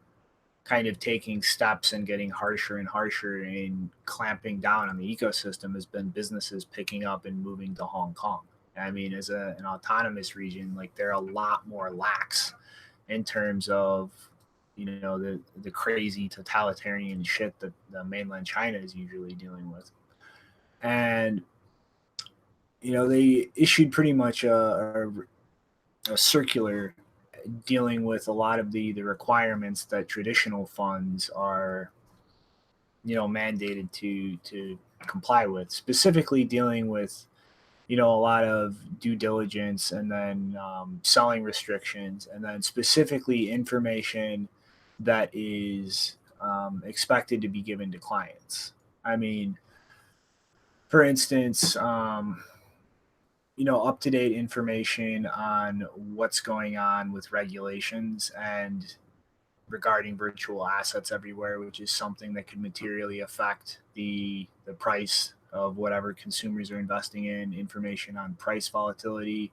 kind of taking steps and getting harsher and harsher in clamping down on the ecosystem has been businesses picking up and moving to Hong Kong. I mean, as an autonomous region, like they're a lot more lax in terms of, you know, the crazy totalitarian shit that the mainland China is usually dealing with. And you know, they issued pretty much a circular dealing with a lot of the requirements that traditional funds are, you know, mandated to comply with, specifically dealing with, you know, a lot of due diligence and then selling restrictions, and then specifically information that is expected to be given to clients. I mean, for instance, you know, up to date information on what's going on with regulations and regarding virtual assets everywhere, which is something that could materially affect the price of whatever consumers are investing in, information on price volatility,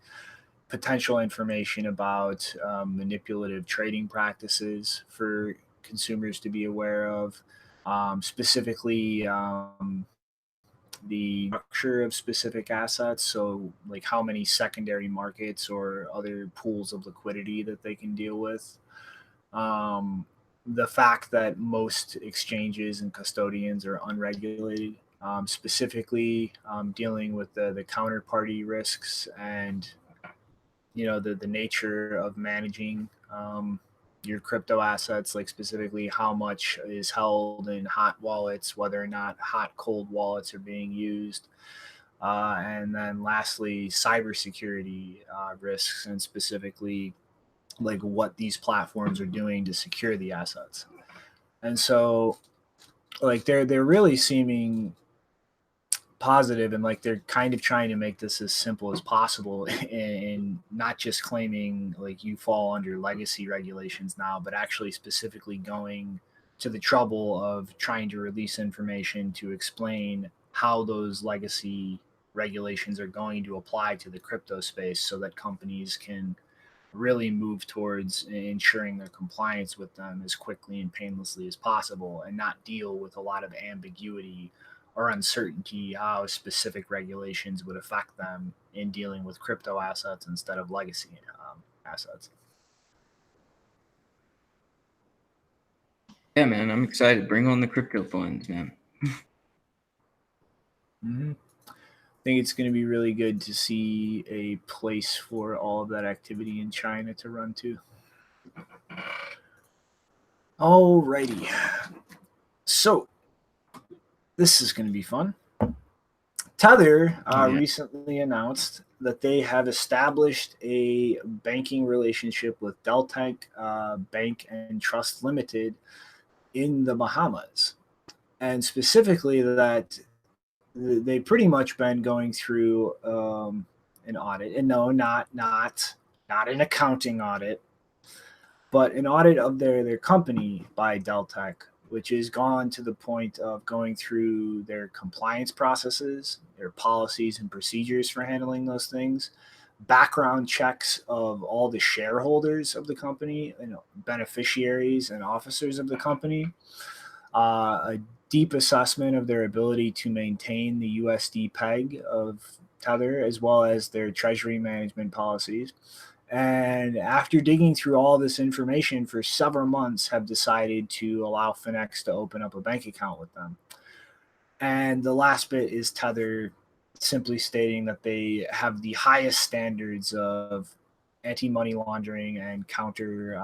potential information about manipulative trading practices for consumers to be aware of, specifically the structure of specific assets. So, like how many secondary markets or other pools of liquidity that they can deal with. The fact that most exchanges and custodians are unregulated, specifically dealing with the counterparty risks and, you know, the nature of managing your crypto assets, like specifically how much is held in hot wallets, whether or not hot cold wallets are being used, And then lastly, cybersecurity risks, and specifically like what these platforms are doing to secure the assets. And so like they're really seeming positive, and like they're kind of trying to make this as simple as possible, and not just claiming like you fall under legacy regulations now, but actually specifically going to the trouble of trying to release information to explain how those legacy regulations are going to apply to the crypto space, so that companies can really move towards ensuring their compliance with them as quickly and painlessly as possible, and not deal with a lot of ambiguity or uncertainty how specific regulations would affect them in dealing with crypto assets instead of legacy assets. Yeah, man, I'm excited. Bring on the crypto funds, man. Mm-hmm. I think it's going to be really good to see a place for all of that activity in China to run to. Alrighty. So, this is going to be fun. Tether recently announced that they have established a banking relationship with Deltec Bank and Trust Limited in the Bahamas. And specifically that they've pretty much been going through an audit. And no, not an accounting audit, but an audit of their company by Deltec, which has gone to the point of going through their compliance processes, their policies and procedures for handling those things, background checks of all the shareholders of the company, beneficiaries and officers of the company, a deep assessment of their ability to maintain the USD peg of Tether, as well as their treasury management policies. And after digging through all this information for several months, have decided to allow Finex to open up a bank account with them. And the last bit is Tether simply stating that they have the highest standards of anti-money laundering and counter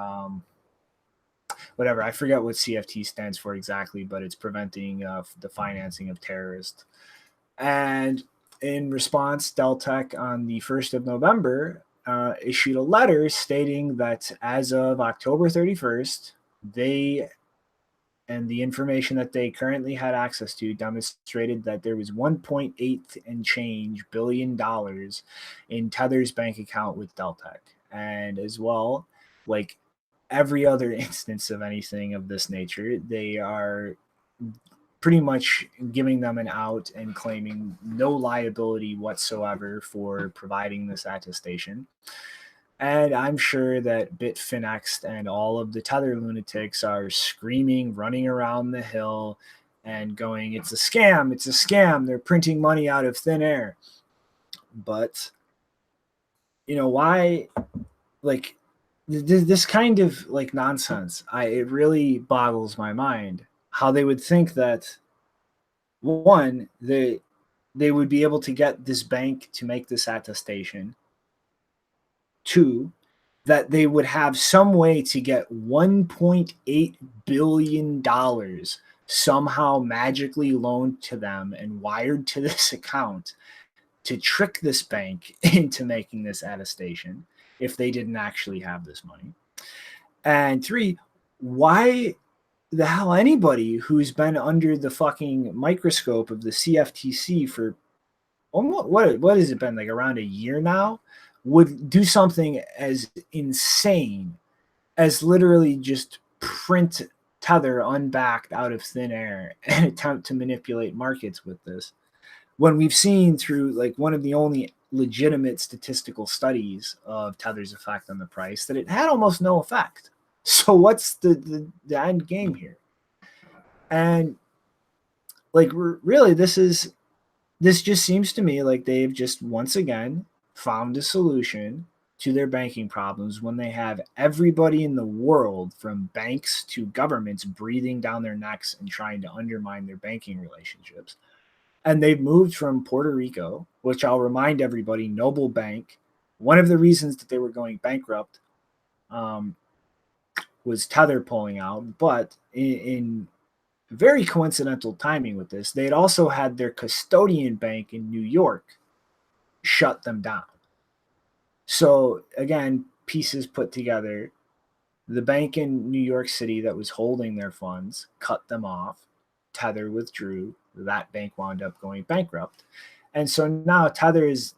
whatever. I forget what CFT stands for exactly, but it's preventing the financing of terrorists. And in response, Deltec on the 1st of November issued a letter stating that as of October 31st, they and the information that they currently had access to demonstrated that there was 1.8 and change billion dollars in Tether's bank account with Deltec. And as well, like every other instance of anything of this nature, they are pretty much giving them an out and claiming no liability whatsoever for providing this attestation. And I'm sure that Bitfinex and all of the Tether lunatics are screaming, running around the hill and going, it's a scam, it's a scam. They're printing money out of thin air. But, why, like, this kind of like nonsense, it really boggles my mind how they would think that, one, they would be able to get this bank to make this attestation. Two, that they would have some way to get $1.8 billion somehow magically loaned to them and wired to this account to trick this bank into making this attestation if they didn't actually have this money. And three, why the hell anybody who's been under the fucking microscope of the CFTC for almost, what has it been, like around a year now, would do something as insane as literally just print Tether unbacked out of thin air and attempt to manipulate markets with this, when we've seen through like one of the only legitimate statistical studies of Tether's effect on the price that it had almost no effect. So what's the end game here? And like, really, this just seems to me like they've just once again found a solution to their banking problems when they have everybody in the world, from banks to governments, breathing down their necks and trying to undermine their banking relationships. And they've moved from Puerto Rico, which I'll remind everybody, Noble Bank, one of the reasons that they were going bankrupt was Tether pulling out. But in very coincidental timing with this, they had also had their custodian bank in New York shut them down. So again, pieces put together. The bank in New York City that was holding their funds cut them off. Tether withdrew. That bank wound up going bankrupt. And so now Tether has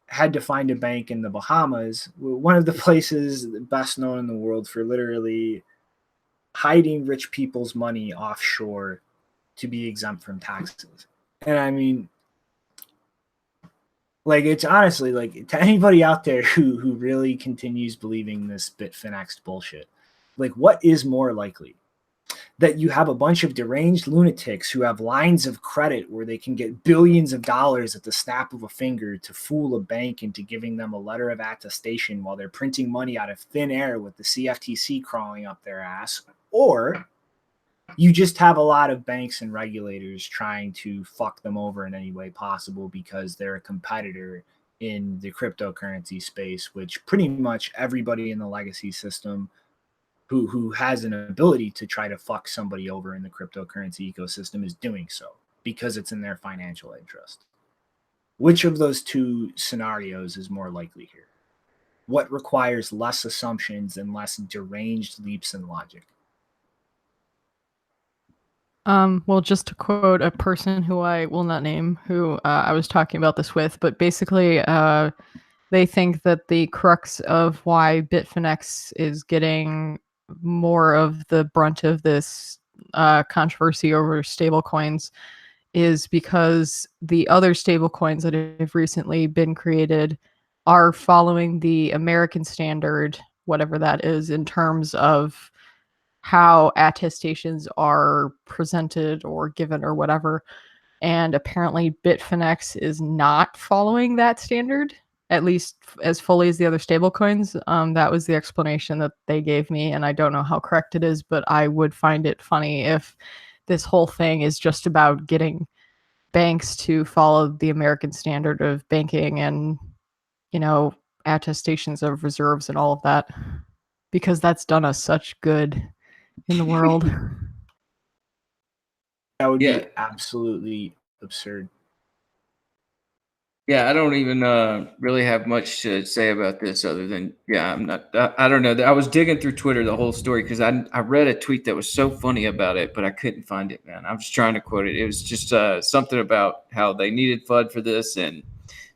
had to find a bank in the Bahamas, one of the places best known in the world for literally hiding rich people's money offshore to be exempt from taxes. And I mean, like, it's honestly, like, to anybody out there who really continues believing this Bitfinex bullshit, like, what is more likely? That you have a bunch of deranged lunatics who have lines of credit where they can get billions of dollars at the snap of a finger to fool a bank into giving them a letter of attestation while they're printing money out of thin air with the CFTC crawling up their ass, or you just have a lot of banks and regulators trying to fuck them over in any way possible because they're a competitor in the cryptocurrency space, which pretty much everybody in the legacy system who has an ability to try to fuck somebody over in the cryptocurrency ecosystem is doing so because it's in their financial interest. Which of those two scenarios is more likely here? What requires less assumptions and less deranged leaps in logic? Well, just to quote a person who I will not name, who I was talking about this with, but basically, they think that the crux of why Bitfinex is getting more of the brunt of this controversy over stablecoins is because the other stablecoins that have recently been created are following the American standard, whatever that is, in terms of how attestations are presented or given or whatever. And apparently Bitfinex is not following that standard, at least as fully as the other stablecoins. That was the explanation that they gave me, and I don't know how correct it is, but I would find it funny if this whole thing is just about getting banks to follow the American standard of banking and, you know, attestations of reserves and all of that, because that's done us such good in the world. That would Yeah. be absolutely absurd. Yeah, I don't even really have much to say about this other than, yeah, I'm not, I don't know. I was digging through Twitter the whole story because I read a tweet that was so funny about it, but I couldn't find it, man. I'm just trying to quote it. It was just something about how they needed FUD for this, and,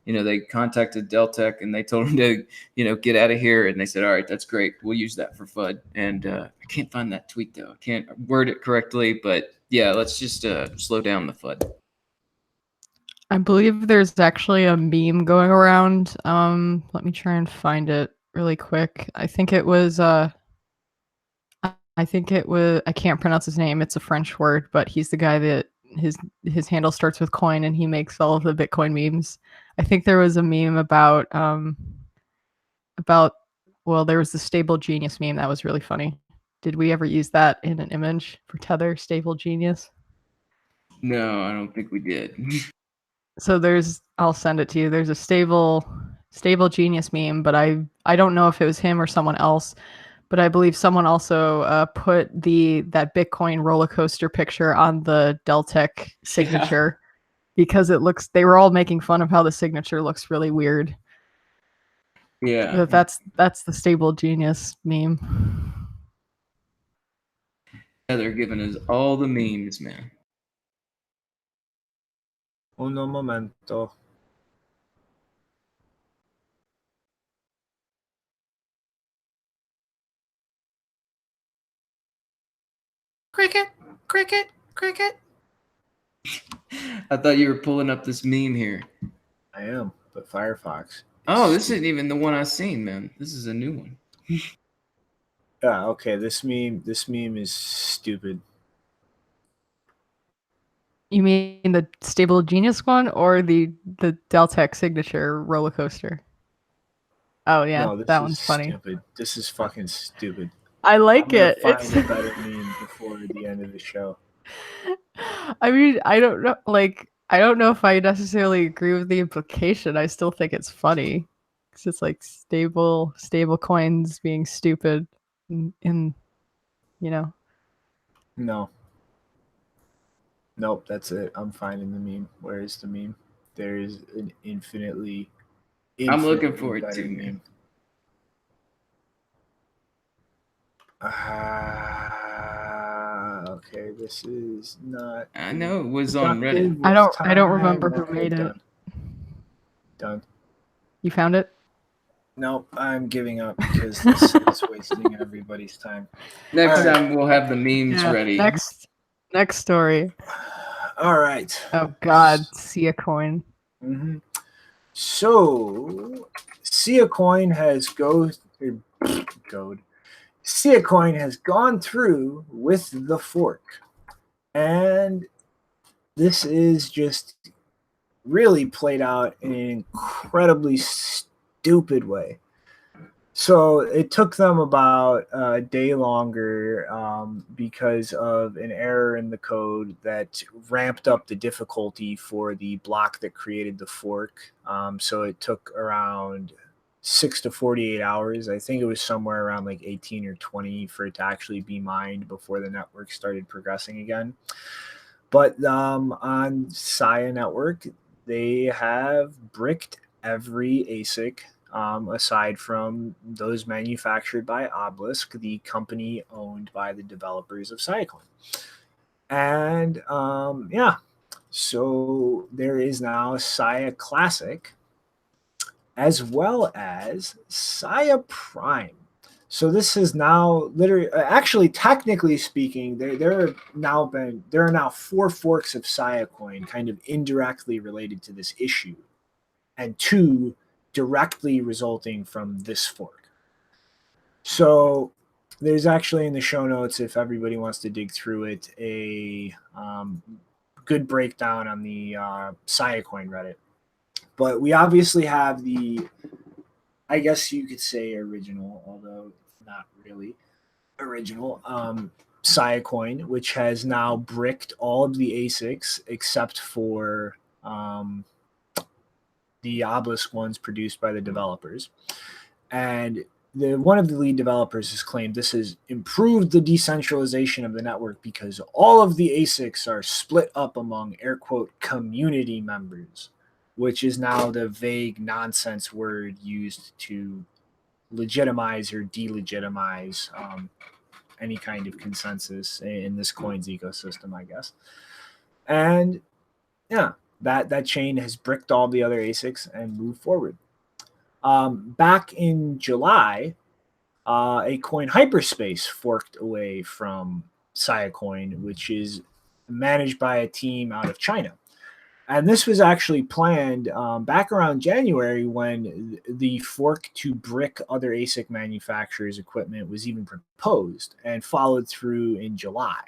you know, they contacted Deltec and they told them to, you know, get out of here. And they said, all right, that's great. We'll use that for FUD. And I can't find that tweet, though. I can't word it correctly, but yeah, let's just slow down the FUD. I believe there's actually a meme going around. Let me try and find it really quick. I think it was I can't pronounce his name. It's a French word, but he's the guy that his handle starts with coin and he makes all of the Bitcoin memes. I think there was a meme about well, there was the stable genius meme that was really funny. Did we ever use that in an image for Tether stable genius? No, I don't think we did. So I'll send it to you. There's a stable genius meme, but I don't know if it was him or someone else. But I believe someone also put that Bitcoin roller coaster picture on the Deltec signature because they were all making fun of how the signature looks really weird. Yeah. But that's the stable genius meme. Yeah, they're giving us all the memes, man. Uno momento. Cricket, cricket, cricket. I thought you were pulling up this meme here. I am, but Firefox. Oh, this isn't even the one I seen, man. This is a new one. Yeah, okay. This meme is stupid. You mean the stable genius one or the Deltec signature roller coaster? Oh yeah, No, this that is one's funny. stupid. This is fucking stupid. I like I'm gonna it. find It's a better meme before the end of the show. I mean, I don't know. Like, I don't know if I necessarily agree with the implication. I still think it's funny. It's just like stable coins being stupid, in you know. No. Nope, that's it. I'm finding the meme. Where is the meme? There is an infinitely I'm looking for it better too, man. meme. Okay, this is not. I know it was on Reddit. productive I with don't time. remember who Okay, made it. done. Done. You found it? Nope, I'm giving up because this is wasting everybody's time. Next All right. time we'll have the memes Yeah. ready. Next story. All right. Oh God, SiaCoin. Mm-hmm. So, SiaCoin has SiaCoin has gone through with the fork, and this is just really played out in an incredibly stupid way. So it took them about a day longer because of an error in the code that ramped up the difficulty for the block that created the fork. So it took around 6 to 48 hours. I think it was somewhere around like 18 or 20 for it to actually be mined before the network started progressing again. But on Sia Network, they have bricked every ASIC aside from those manufactured by Obelisk, the company owned by the developers of SiaCoin. And yeah, so there is now Sia Classic as well as Sia Prime. So this is now literally, actually, technically speaking, there are now 4 forks of SiaCoin, kind of indirectly related to this issue, and 2 directly resulting from this fork. So there's actually in the show notes, if everybody wants to dig through it, a good breakdown on the SiaCoin Reddit. But we obviously have the, I guess you could say original, although not really original, SiaCoin, which has now bricked all of the ASICs except for the Obelisk ones produced by the developers. And one of the lead developers has claimed this has improved the decentralization of the network because all of the ASICs are split up among air quote community members, which is now the vague nonsense word used to legitimize or delegitimize any kind of consensus in this coin's ecosystem, I guess. And yeah, that chain has bricked all the other ASICs and moved forward. Back in July, a coin hyperspace forked away from SiaCoin, which is managed by a team out of China. And this was actually planned back around January when the fork to brick other ASIC manufacturers' equipment was even proposed and followed through in July.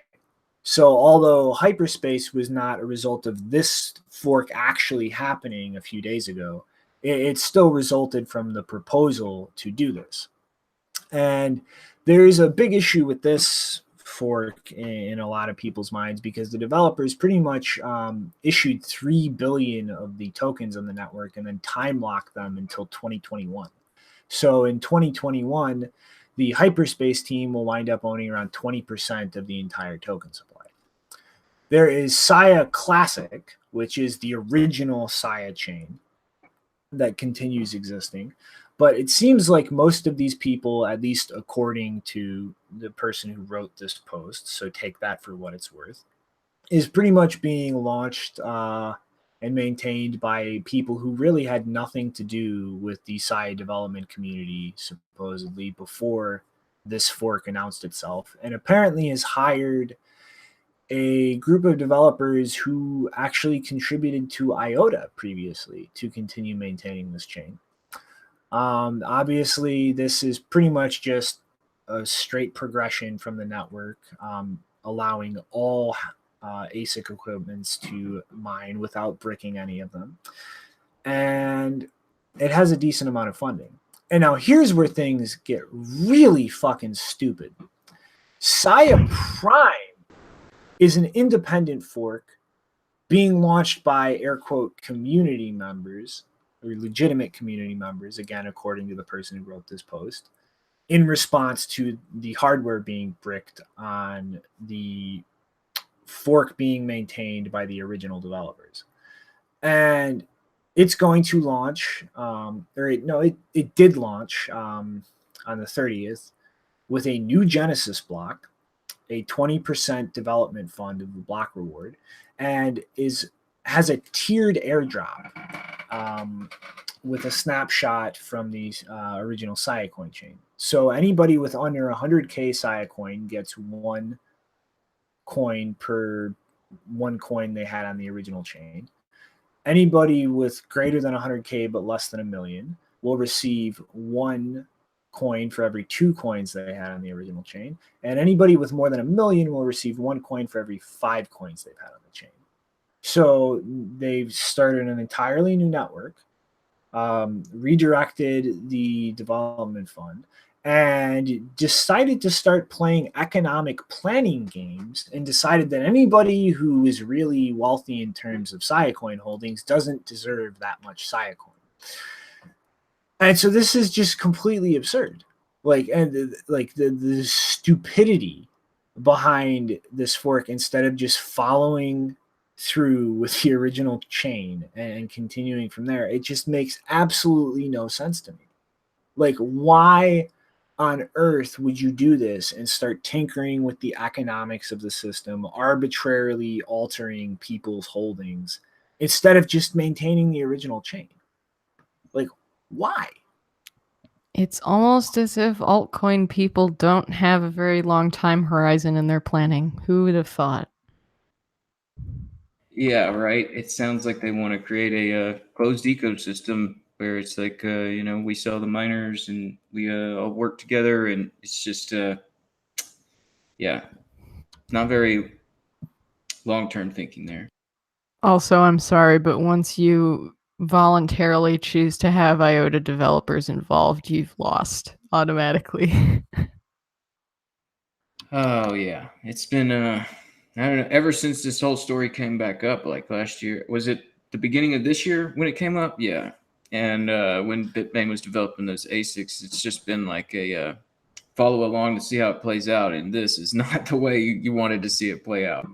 So although hyperspace was not a result of this fork actually happening a few days ago, it still resulted from the proposal to do this. And there is a big issue with this fork in a lot of people's minds because the developers pretty much issued 3 billion of the tokens on the network and then time locked them until 2021. So in 2021, the hyperspace team will wind up owning around 20% of the entire token supply. There is Sia Classic, which is the original Sia chain that continues existing. But it seems like most of these people, at least according to the person who wrote this post, so take that for what it's worth, is pretty much being launched and maintained by people who really had nothing to do with the Sia development community, supposedly, before this fork announced itself, and apparently has hired a group of developers who actually contributed to IOTA previously to continue maintaining this chain. Obviously, this is pretty much just a straight progression from the network, allowing all ASIC equipments to mine without bricking any of them. And it has a decent amount of funding. And now here's where things get really fucking stupid. Sia Prime is an independent fork being launched by air quote community members or legitimate community members, again, according to the person who wrote this post, in response to the hardware being bricked on the fork being maintained by the original developers. And it's going to launch, it did launch on the 30th with a new Genesis block, a 20% development fund of the block reward, and has a tiered airdrop with a snapshot from the original SiaCoin chain. So anybody with under 100K SiaCoin gets 1 coin per 1 coin they had on the original chain. Anybody with greater than 100K but less than 1 million will receive 1 coin for every 2 coins they had on the original chain. And anybody with more than 1 million will receive 1 coin for every 5 coins they've had on the chain. So they've started an entirely new network, redirected the development fund, and decided to start playing economic planning games, and decided that anybody who is really wealthy in terms of SiaCoin holdings doesn't deserve that much SiaCoin. And so this is just completely absurd. The stupidity behind this fork, instead of just following through with the original chain and continuing from there, it just makes absolutely no sense to me. Like, why on earth would you do this and start tinkering with the economics of the system, arbitrarily altering people's holdings, instead of just maintaining the original chain? Like, why? It's almost as if altcoin people don't have a very long time horizon in their planning. Who would have thought? Yeah, right. It sounds like they want to create a closed ecosystem where it's like, we sell the miners and we all work together, and it's just, not very long-term thinking there. Also, I'm sorry, but once you voluntarily choose to have IOTA developers involved, you've lost automatically. Oh, yeah. It's been, I don't know, ever since this whole story came back up, like last year. Was it the beginning of this year when it came up? Yeah. And when Bitmain was developing those ASICs, it's just been like a follow along to see how it plays out. And this is not the way you wanted to see it play out.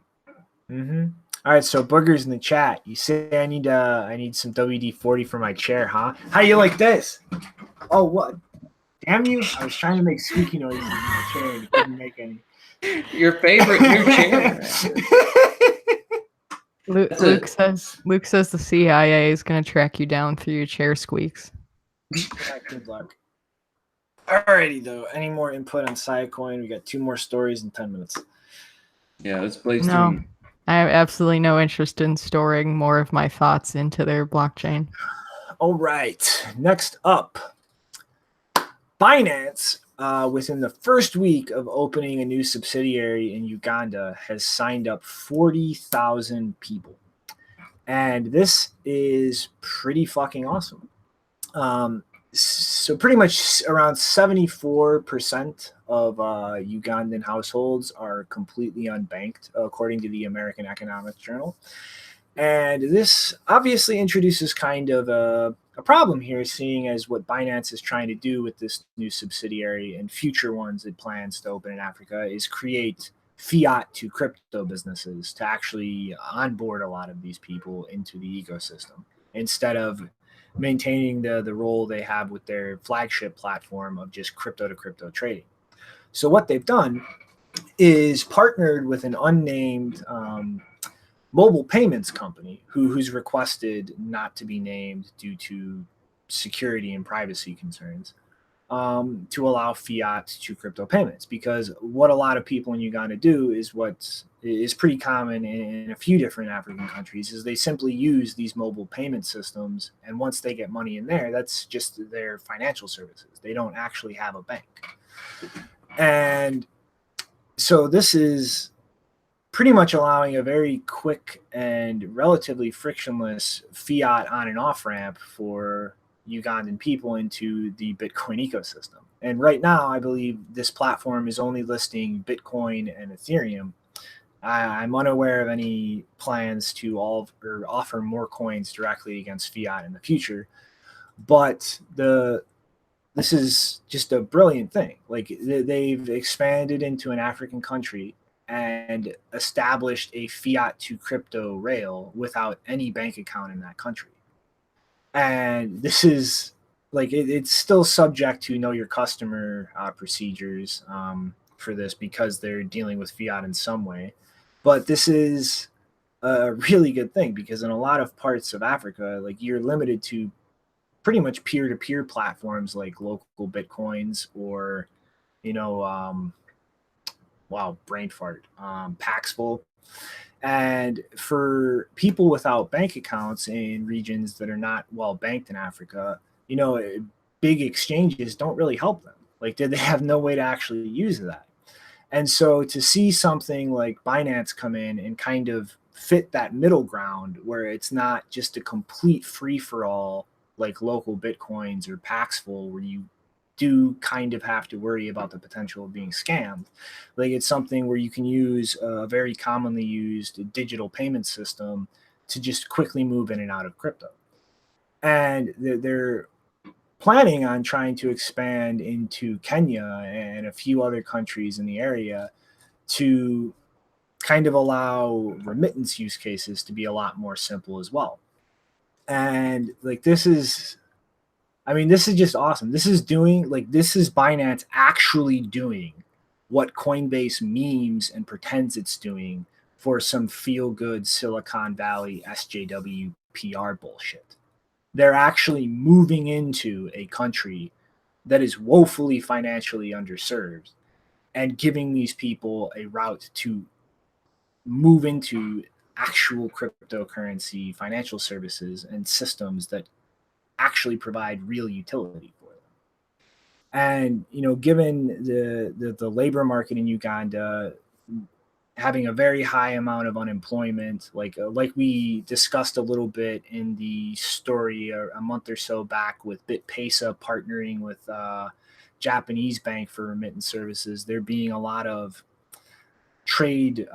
Mm-hmm. All right, so Boogers in the chat, you say I need some WD-40 for my chair, huh? How you like this? Oh, what? Damn you! I was trying to make squeaky noises in my chair and couldn't make any. Your favorite new chair. Luke says the CIA is going to track you down through your chair squeaks. Good luck. Alrighty, though. Any more input on SiaCoin? We got 2 more stories in 10 minutes. Yeah, let's blaze No, through. I have absolutely no interest in storing more of my thoughts into their blockchain. All right. Next up, Binance, within the first week of opening a new subsidiary in Uganda, has signed up 40,000 people. And this is pretty fucking awesome. So pretty much around 74% of Ugandan households are completely unbanked, according to the American Economic Journal. And this obviously introduces kind of a problem here, seeing as what Binance is trying to do with this new subsidiary and future ones it plans to open in Africa is create fiat to crypto businesses to actually onboard a lot of these people into the ecosystem, instead of maintaining the role they have with their flagship platform of just crypto to crypto trading. So what they've done is partnered with an unnamed mobile payments company who's requested not to be named due to security and privacy concerns, to allow fiat to crypto payments. Because what a lot of people in Uganda do is what is pretty common in a few different African countries, is they simply use these mobile payment systems, and once they get money in there, that's just their financial services. They don't actually have a bank. And so this is pretty much allowing a very quick and relatively frictionless fiat on and off ramp for Ugandan people into the Bitcoin ecosystem. And right now, I believe this platform is only listing Bitcoin and Ethereum. I'm unaware of any plans to offer more coins directly against fiat in the future. But this is just a brilliant thing. Like, they've expanded into an African country, and established a fiat to crypto rail without any bank account in that country. And this is like it's still subject to know your customer procedures for this because they're dealing with fiat in some way. But this is a really good thing because in a lot of parts of Africa, like you're limited to pretty much peer-to-peer platforms like local Bitcoins or, you know, wow, brain fart, Paxful. And for people without bank accounts in regions that are not well banked in Africa, you know, big exchanges don't really help them. Like, they have no way to actually use that. And so to see something like Binance come in and kind of fit that middle ground where it's not just a complete free for all like local Bitcoins or Paxful where you do kind of have to worry about the potential of being scammed. Like, it's something where you can use a very commonly used digital payment system to just quickly move in and out of crypto. And they're planning on trying to expand into Kenya and a few other countries in the area to kind of allow remittance use cases to be a lot more simple as well. And like, this is just awesome. This is Binance actually doing what Coinbase memes and pretends it's doing for some feel good Silicon Valley SJW PR bullshit. They're actually moving into a country that is woefully financially underserved and giving these people a route to move into actual cryptocurrency financial services and systems that actually provide real utility for them. And, you know, given the labor market in Uganda having a very high amount of unemployment, like we discussed a little bit in the story a month or so back with BitPesa partnering with Japanese bank for remittance services, there being a lot of trade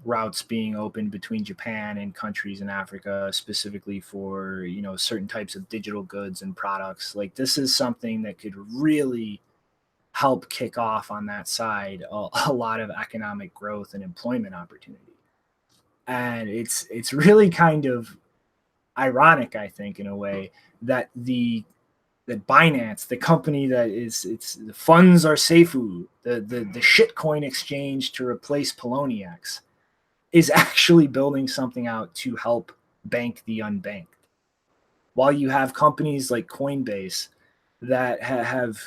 routes being opened between Japan and countries in Africa, specifically for, you know, certain types of digital goods and products. Like, this is something that could really help kick off on that side a lot of economic growth and employment opportunity. And it's really kind of ironic, I think, in a way, that that Binance, the company that the funds are Saifu, the shitcoin exchange to replace Poloniex, is actually building something out to help bank the unbanked. While you have companies like Coinbase that have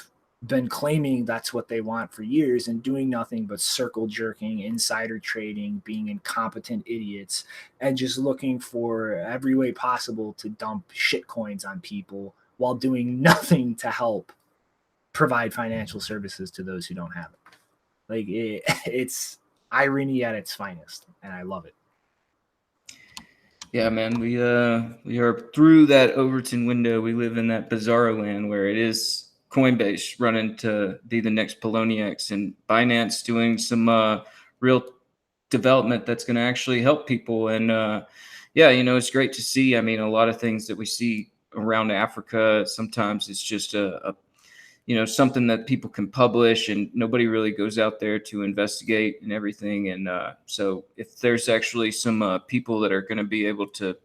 been claiming that's what they want for years and doing nothing but circle jerking, insider trading, being incompetent idiots, and just looking for every way possible to dump shitcoins on people while doing nothing to help provide financial services to those who don't have it. Like, it's irony at its finest, and I love it. Yeah, man, we are through that Overton window. We live in that bizarro land where it is Coinbase running to be the next Poloniex and Binance doing some real development that's going to actually help people. And yeah, you know, it's great to see. I mean, a lot of things that we see around Africa, sometimes it's just a you know, something that people can publish and nobody really goes out there to investigate and everything. And so if there's actually some people that are going to be able to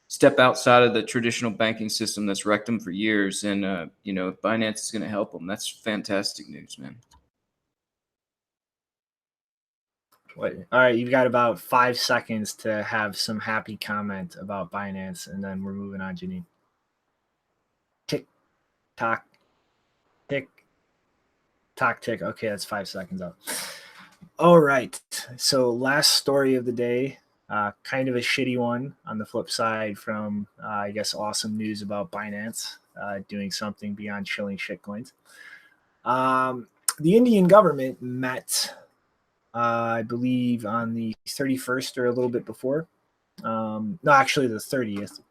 step outside of the traditional banking system that's wrecked them for years, and you know, Binance is going to help them, that's fantastic news, man. All right, you've got about 5 seconds to have some happy comment about Binance, and then we're moving on, Janine. Tick tock, tick tock, tick. Okay, that's 5 seconds up. All right, so last story of the day, kind of a shitty one on the flip side from, I guess, awesome news about Binance doing something beyond shilling shitcoins. The Indian government met, I believe, on the 31st or a little bit before. No, actually the 30th,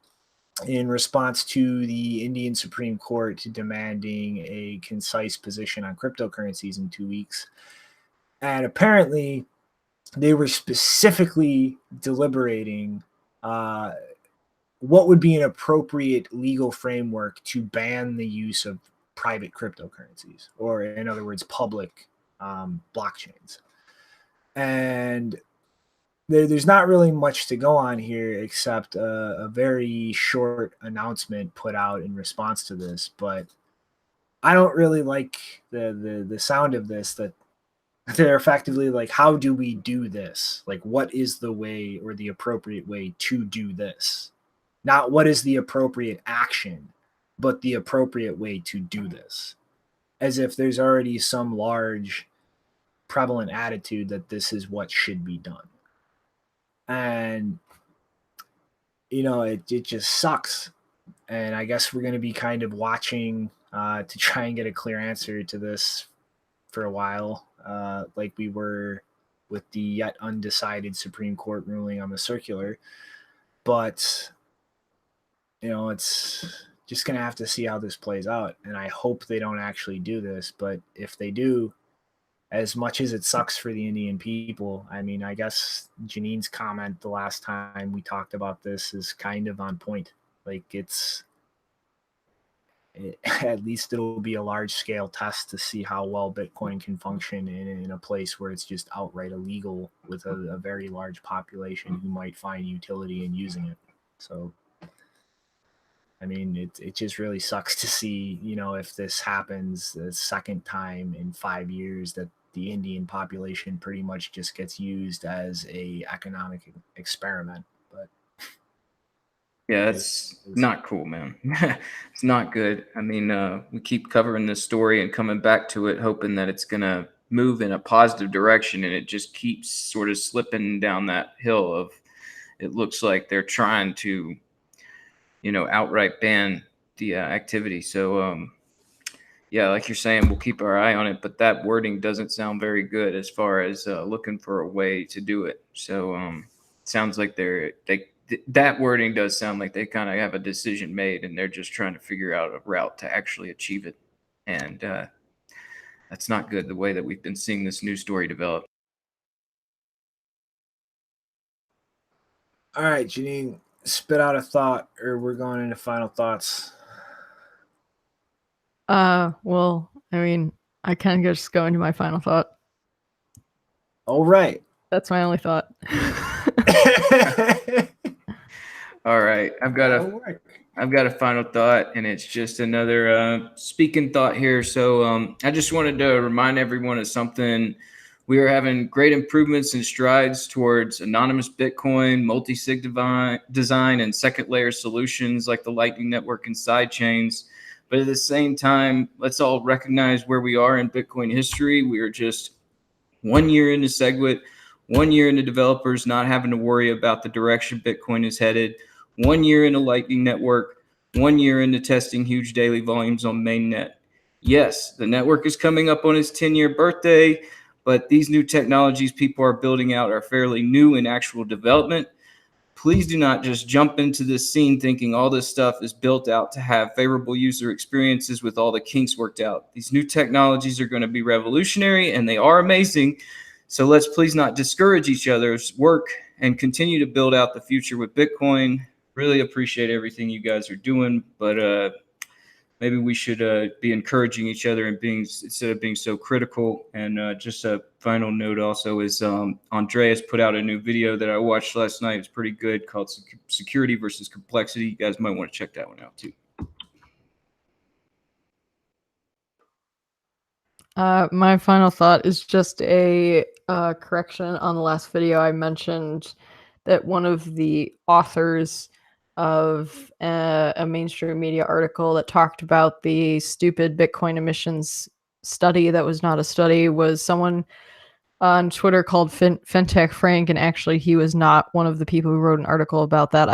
in response to the Indian Supreme Court demanding a concise position on cryptocurrencies in 2 weeks. And apparently they were specifically deliberating what would be an appropriate legal framework to ban the use of private cryptocurrencies, or in other words, public blockchains. And there's not really much to go on here except a very short announcement put out in response to this. But I don't really like the sound of this, that they're effectively like, how do we do this? Like, what is the way or the appropriate way to do this? Not what is the appropriate action, but the appropriate way to do this. As if there's already some large prevalent attitude that this is what should be done. And, you know, it just sucks. And I guess we're going to be kind of watching to try and get a clear answer to this for a while, like we were with the yet undecided Supreme Court ruling on the circular. But, you know, it's just going to have to see how this plays out. And I hope they don't actually do this. But if they do, as much as it sucks for the Indian people, I mean, I guess Janine's comment the last time we talked about this is kind of on point. Like, at least it'll be a large scale test to see how well Bitcoin can function in a place where it's just outright illegal with a very large population who might find utility in using it. So, I mean, it just really sucks to see, you know, if this happens the second time in 5 years, that the Indian population pretty much just gets used as a economic experiment. But yeah, it's not cool, man. It's not good. I mean, we keep covering this story and coming back to it, hoping that it's going to move in a positive direction, and it just keeps sort of slipping down that hill of, it looks like they're trying to, you know, outright ban the activity. So, yeah, like you're saying, we'll keep our eye on it, but that wording doesn't sound very good as far as looking for a way to do it. So, it sounds like that wording does sound like they kind of have a decision made, and they're just trying to figure out a route to actually achieve it. And that's not good, the way that we've been seeing this news story develop. All right, Janine, spit out a thought, or we're going into final thoughts. Well, I mean, I kind of just go into my final thought. All right. That's my only thought. All right, I've got a final thought, and it's just another speaking thought here. So I just wanted to remind everyone of something. We are having great improvements and strides towards anonymous Bitcoin, multi-sig design, and second layer solutions like the Lightning Network and sidechains. But at the same time, let's all recognize where we are in Bitcoin history. We are just 1 year into SegWit, 1 year into developers not having to worry about the direction Bitcoin is headed, 1 year into Lightning Network, 1 year into testing huge daily volumes on mainnet. Yes, the network is coming up on its 10-year birthday, but these new technologies people are building out are fairly new in actual development. Please do not just jump into this scene thinking all this stuff is built out to have favorable user experiences with all the kinks worked out. These new technologies are going to be revolutionary, and they are amazing. So let's please not discourage each other's work and continue to build out the future with Bitcoin. Really appreciate everything you guys are doing, but maybe we should be encouraging each other and instead of being so critical. And just a final note also is Andreas put out a new video that I watched last night. It's pretty good, called Security versus Complexity. You guys might want to check that one out too. My final thought is just a correction on the last video. I mentioned that one of the authors of a mainstream media article that talked about the stupid Bitcoin emissions study that was not a study was someone on Twitter called Fintech Frank, and actually he was not one of the people who wrote an article about that.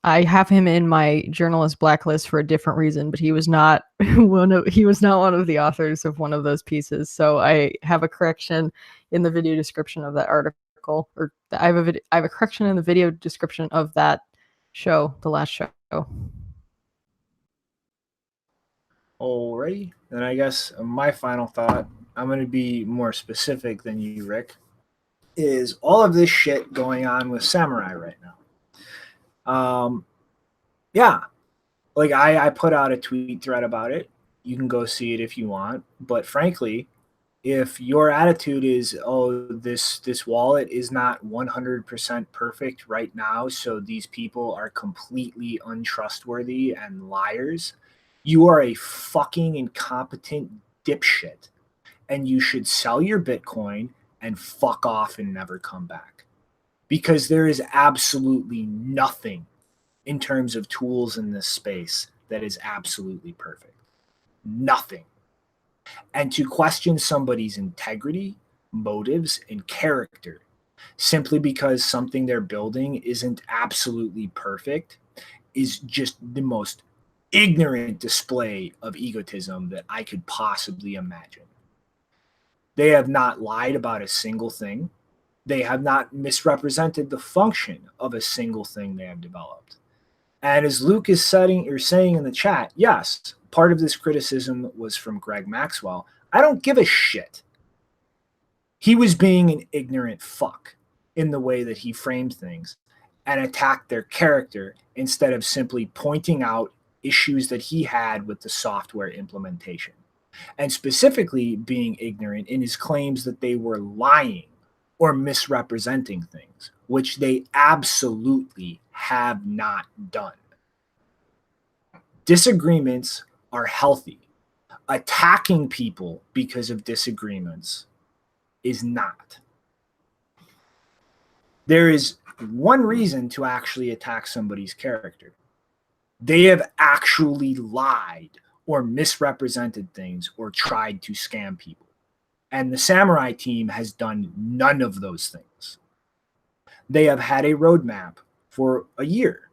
I have him in my journalist blacklist for a different reason, but he was not one of the authors of one of those pieces. So I have a correction in the video description of that article, or I have a correction in the video description of that show, the last show. Alrighty, then I guess my final thought, I'm going to be more specific than you, Rick, is all of this shit going on with Samurai right now. Yeah, like I put out a tweet thread about it. You can go see it if you want, but frankly, if your attitude is, oh, this wallet is not 100% perfect right now, so these people are completely untrustworthy and liars, you are a fucking incompetent dipshit, and you should sell your Bitcoin and fuck off and never come back, because there is absolutely nothing in terms of tools in this space that is absolutely perfect. Nothing. And to question somebody's integrity, motives, and character simply because something they're building isn't absolutely perfect is just the most ignorant display of egotism that I could possibly imagine. They have not lied about a single thing. They have not misrepresented the function of a single thing they have developed. And as Luke is saying in the chat, yes, part of this criticism was from Greg Maxwell. I don't give a shit. He was being an ignorant fuck in the way that he framed things and attacked their character instead of simply pointing out issues that he had with the software implementation, and specifically being ignorant in his claims that they were lying or misrepresenting things, which they absolutely have not done. Disagreements are healthy. Attacking people because of disagreements is not. There is one reason to actually attack somebody's character. They have actually lied or misrepresented things or tried to scam people. And the Samurai team has done none of those things. They have had a roadmap for a year.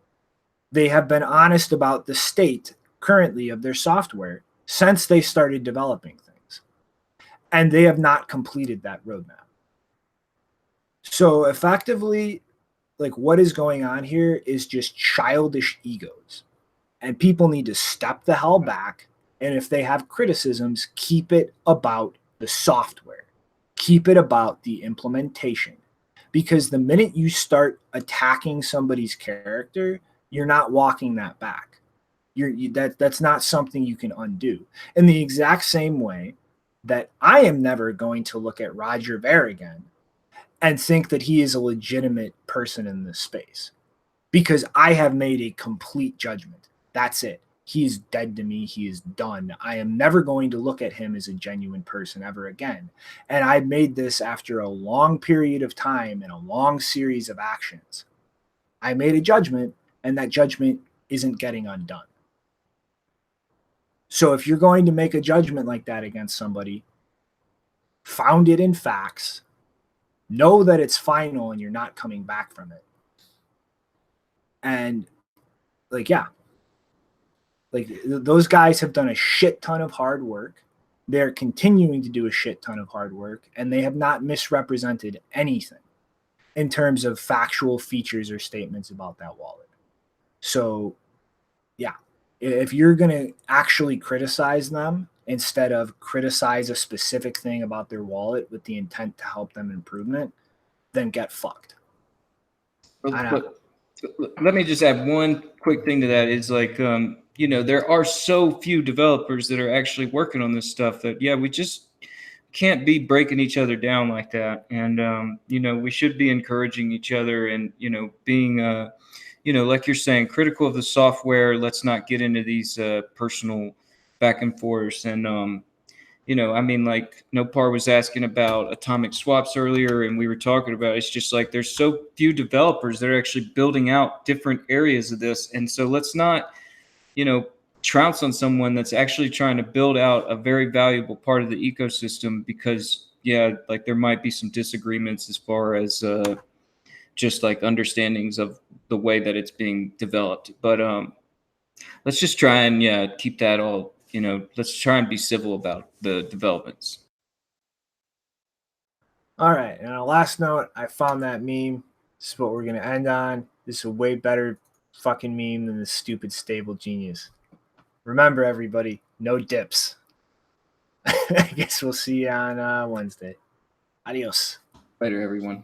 They have been honest about the state currently of their software since they started developing things. And they have not completed that roadmap. So effectively, like, what is going on here is just childish egos. And people need to step the hell back. And if they have criticisms, keep it about the software. Keep it about the implementation. Because the minute you start attacking somebody's character, you're not walking that back. That's not something you can undo. In the exact same way that I am never going to look at Roger Ver again and think that he is a legitimate person in this space, because I have made a complete judgment. That's it. He is dead to me. He is done. I am never going to look at him as a genuine person ever again. And I made this after a long period of time and a long series of actions. I made a judgment, and that judgment isn't getting undone. So if you're going to make a judgment like that against somebody, found it in facts, know that it's final and you're not coming back from it. And like, yeah, like those guys have done a shit ton of hard work. They're continuing to do a shit ton of hard work, and they have not misrepresented anything in terms of factual features or statements about that wallet. So yeah, if you're going to actually criticize them instead of criticize a specific thing about their wallet with the intent to help them improvement, then get fucked. Let me just add one quick thing to that. Is like, there are so few developers that are actually working on this stuff that, we just can't be breaking each other down like that. And, we should be encouraging each other and, being, like you're saying, critical of the software. Let's not get into these personal back and forths. And, like Nopar was asking about atomic swaps earlier, and we were talking about, it's just like there's so few developers that are actually building out different areas of this. And so let's not, trounce on someone that's actually trying to build out a very valuable part of the ecosystem, because, like there might be some disagreements as far as just like understandings of the way that it's being developed. But let's just try and keep that all, let's try and be civil about the developments. All right. And on a last note, I found that meme. This is what we're going to end on. This is a way better fucking meme than this stupid stable genius. Remember, everybody, no dips. I guess we'll see you on Wednesday. Adios. Later, everyone.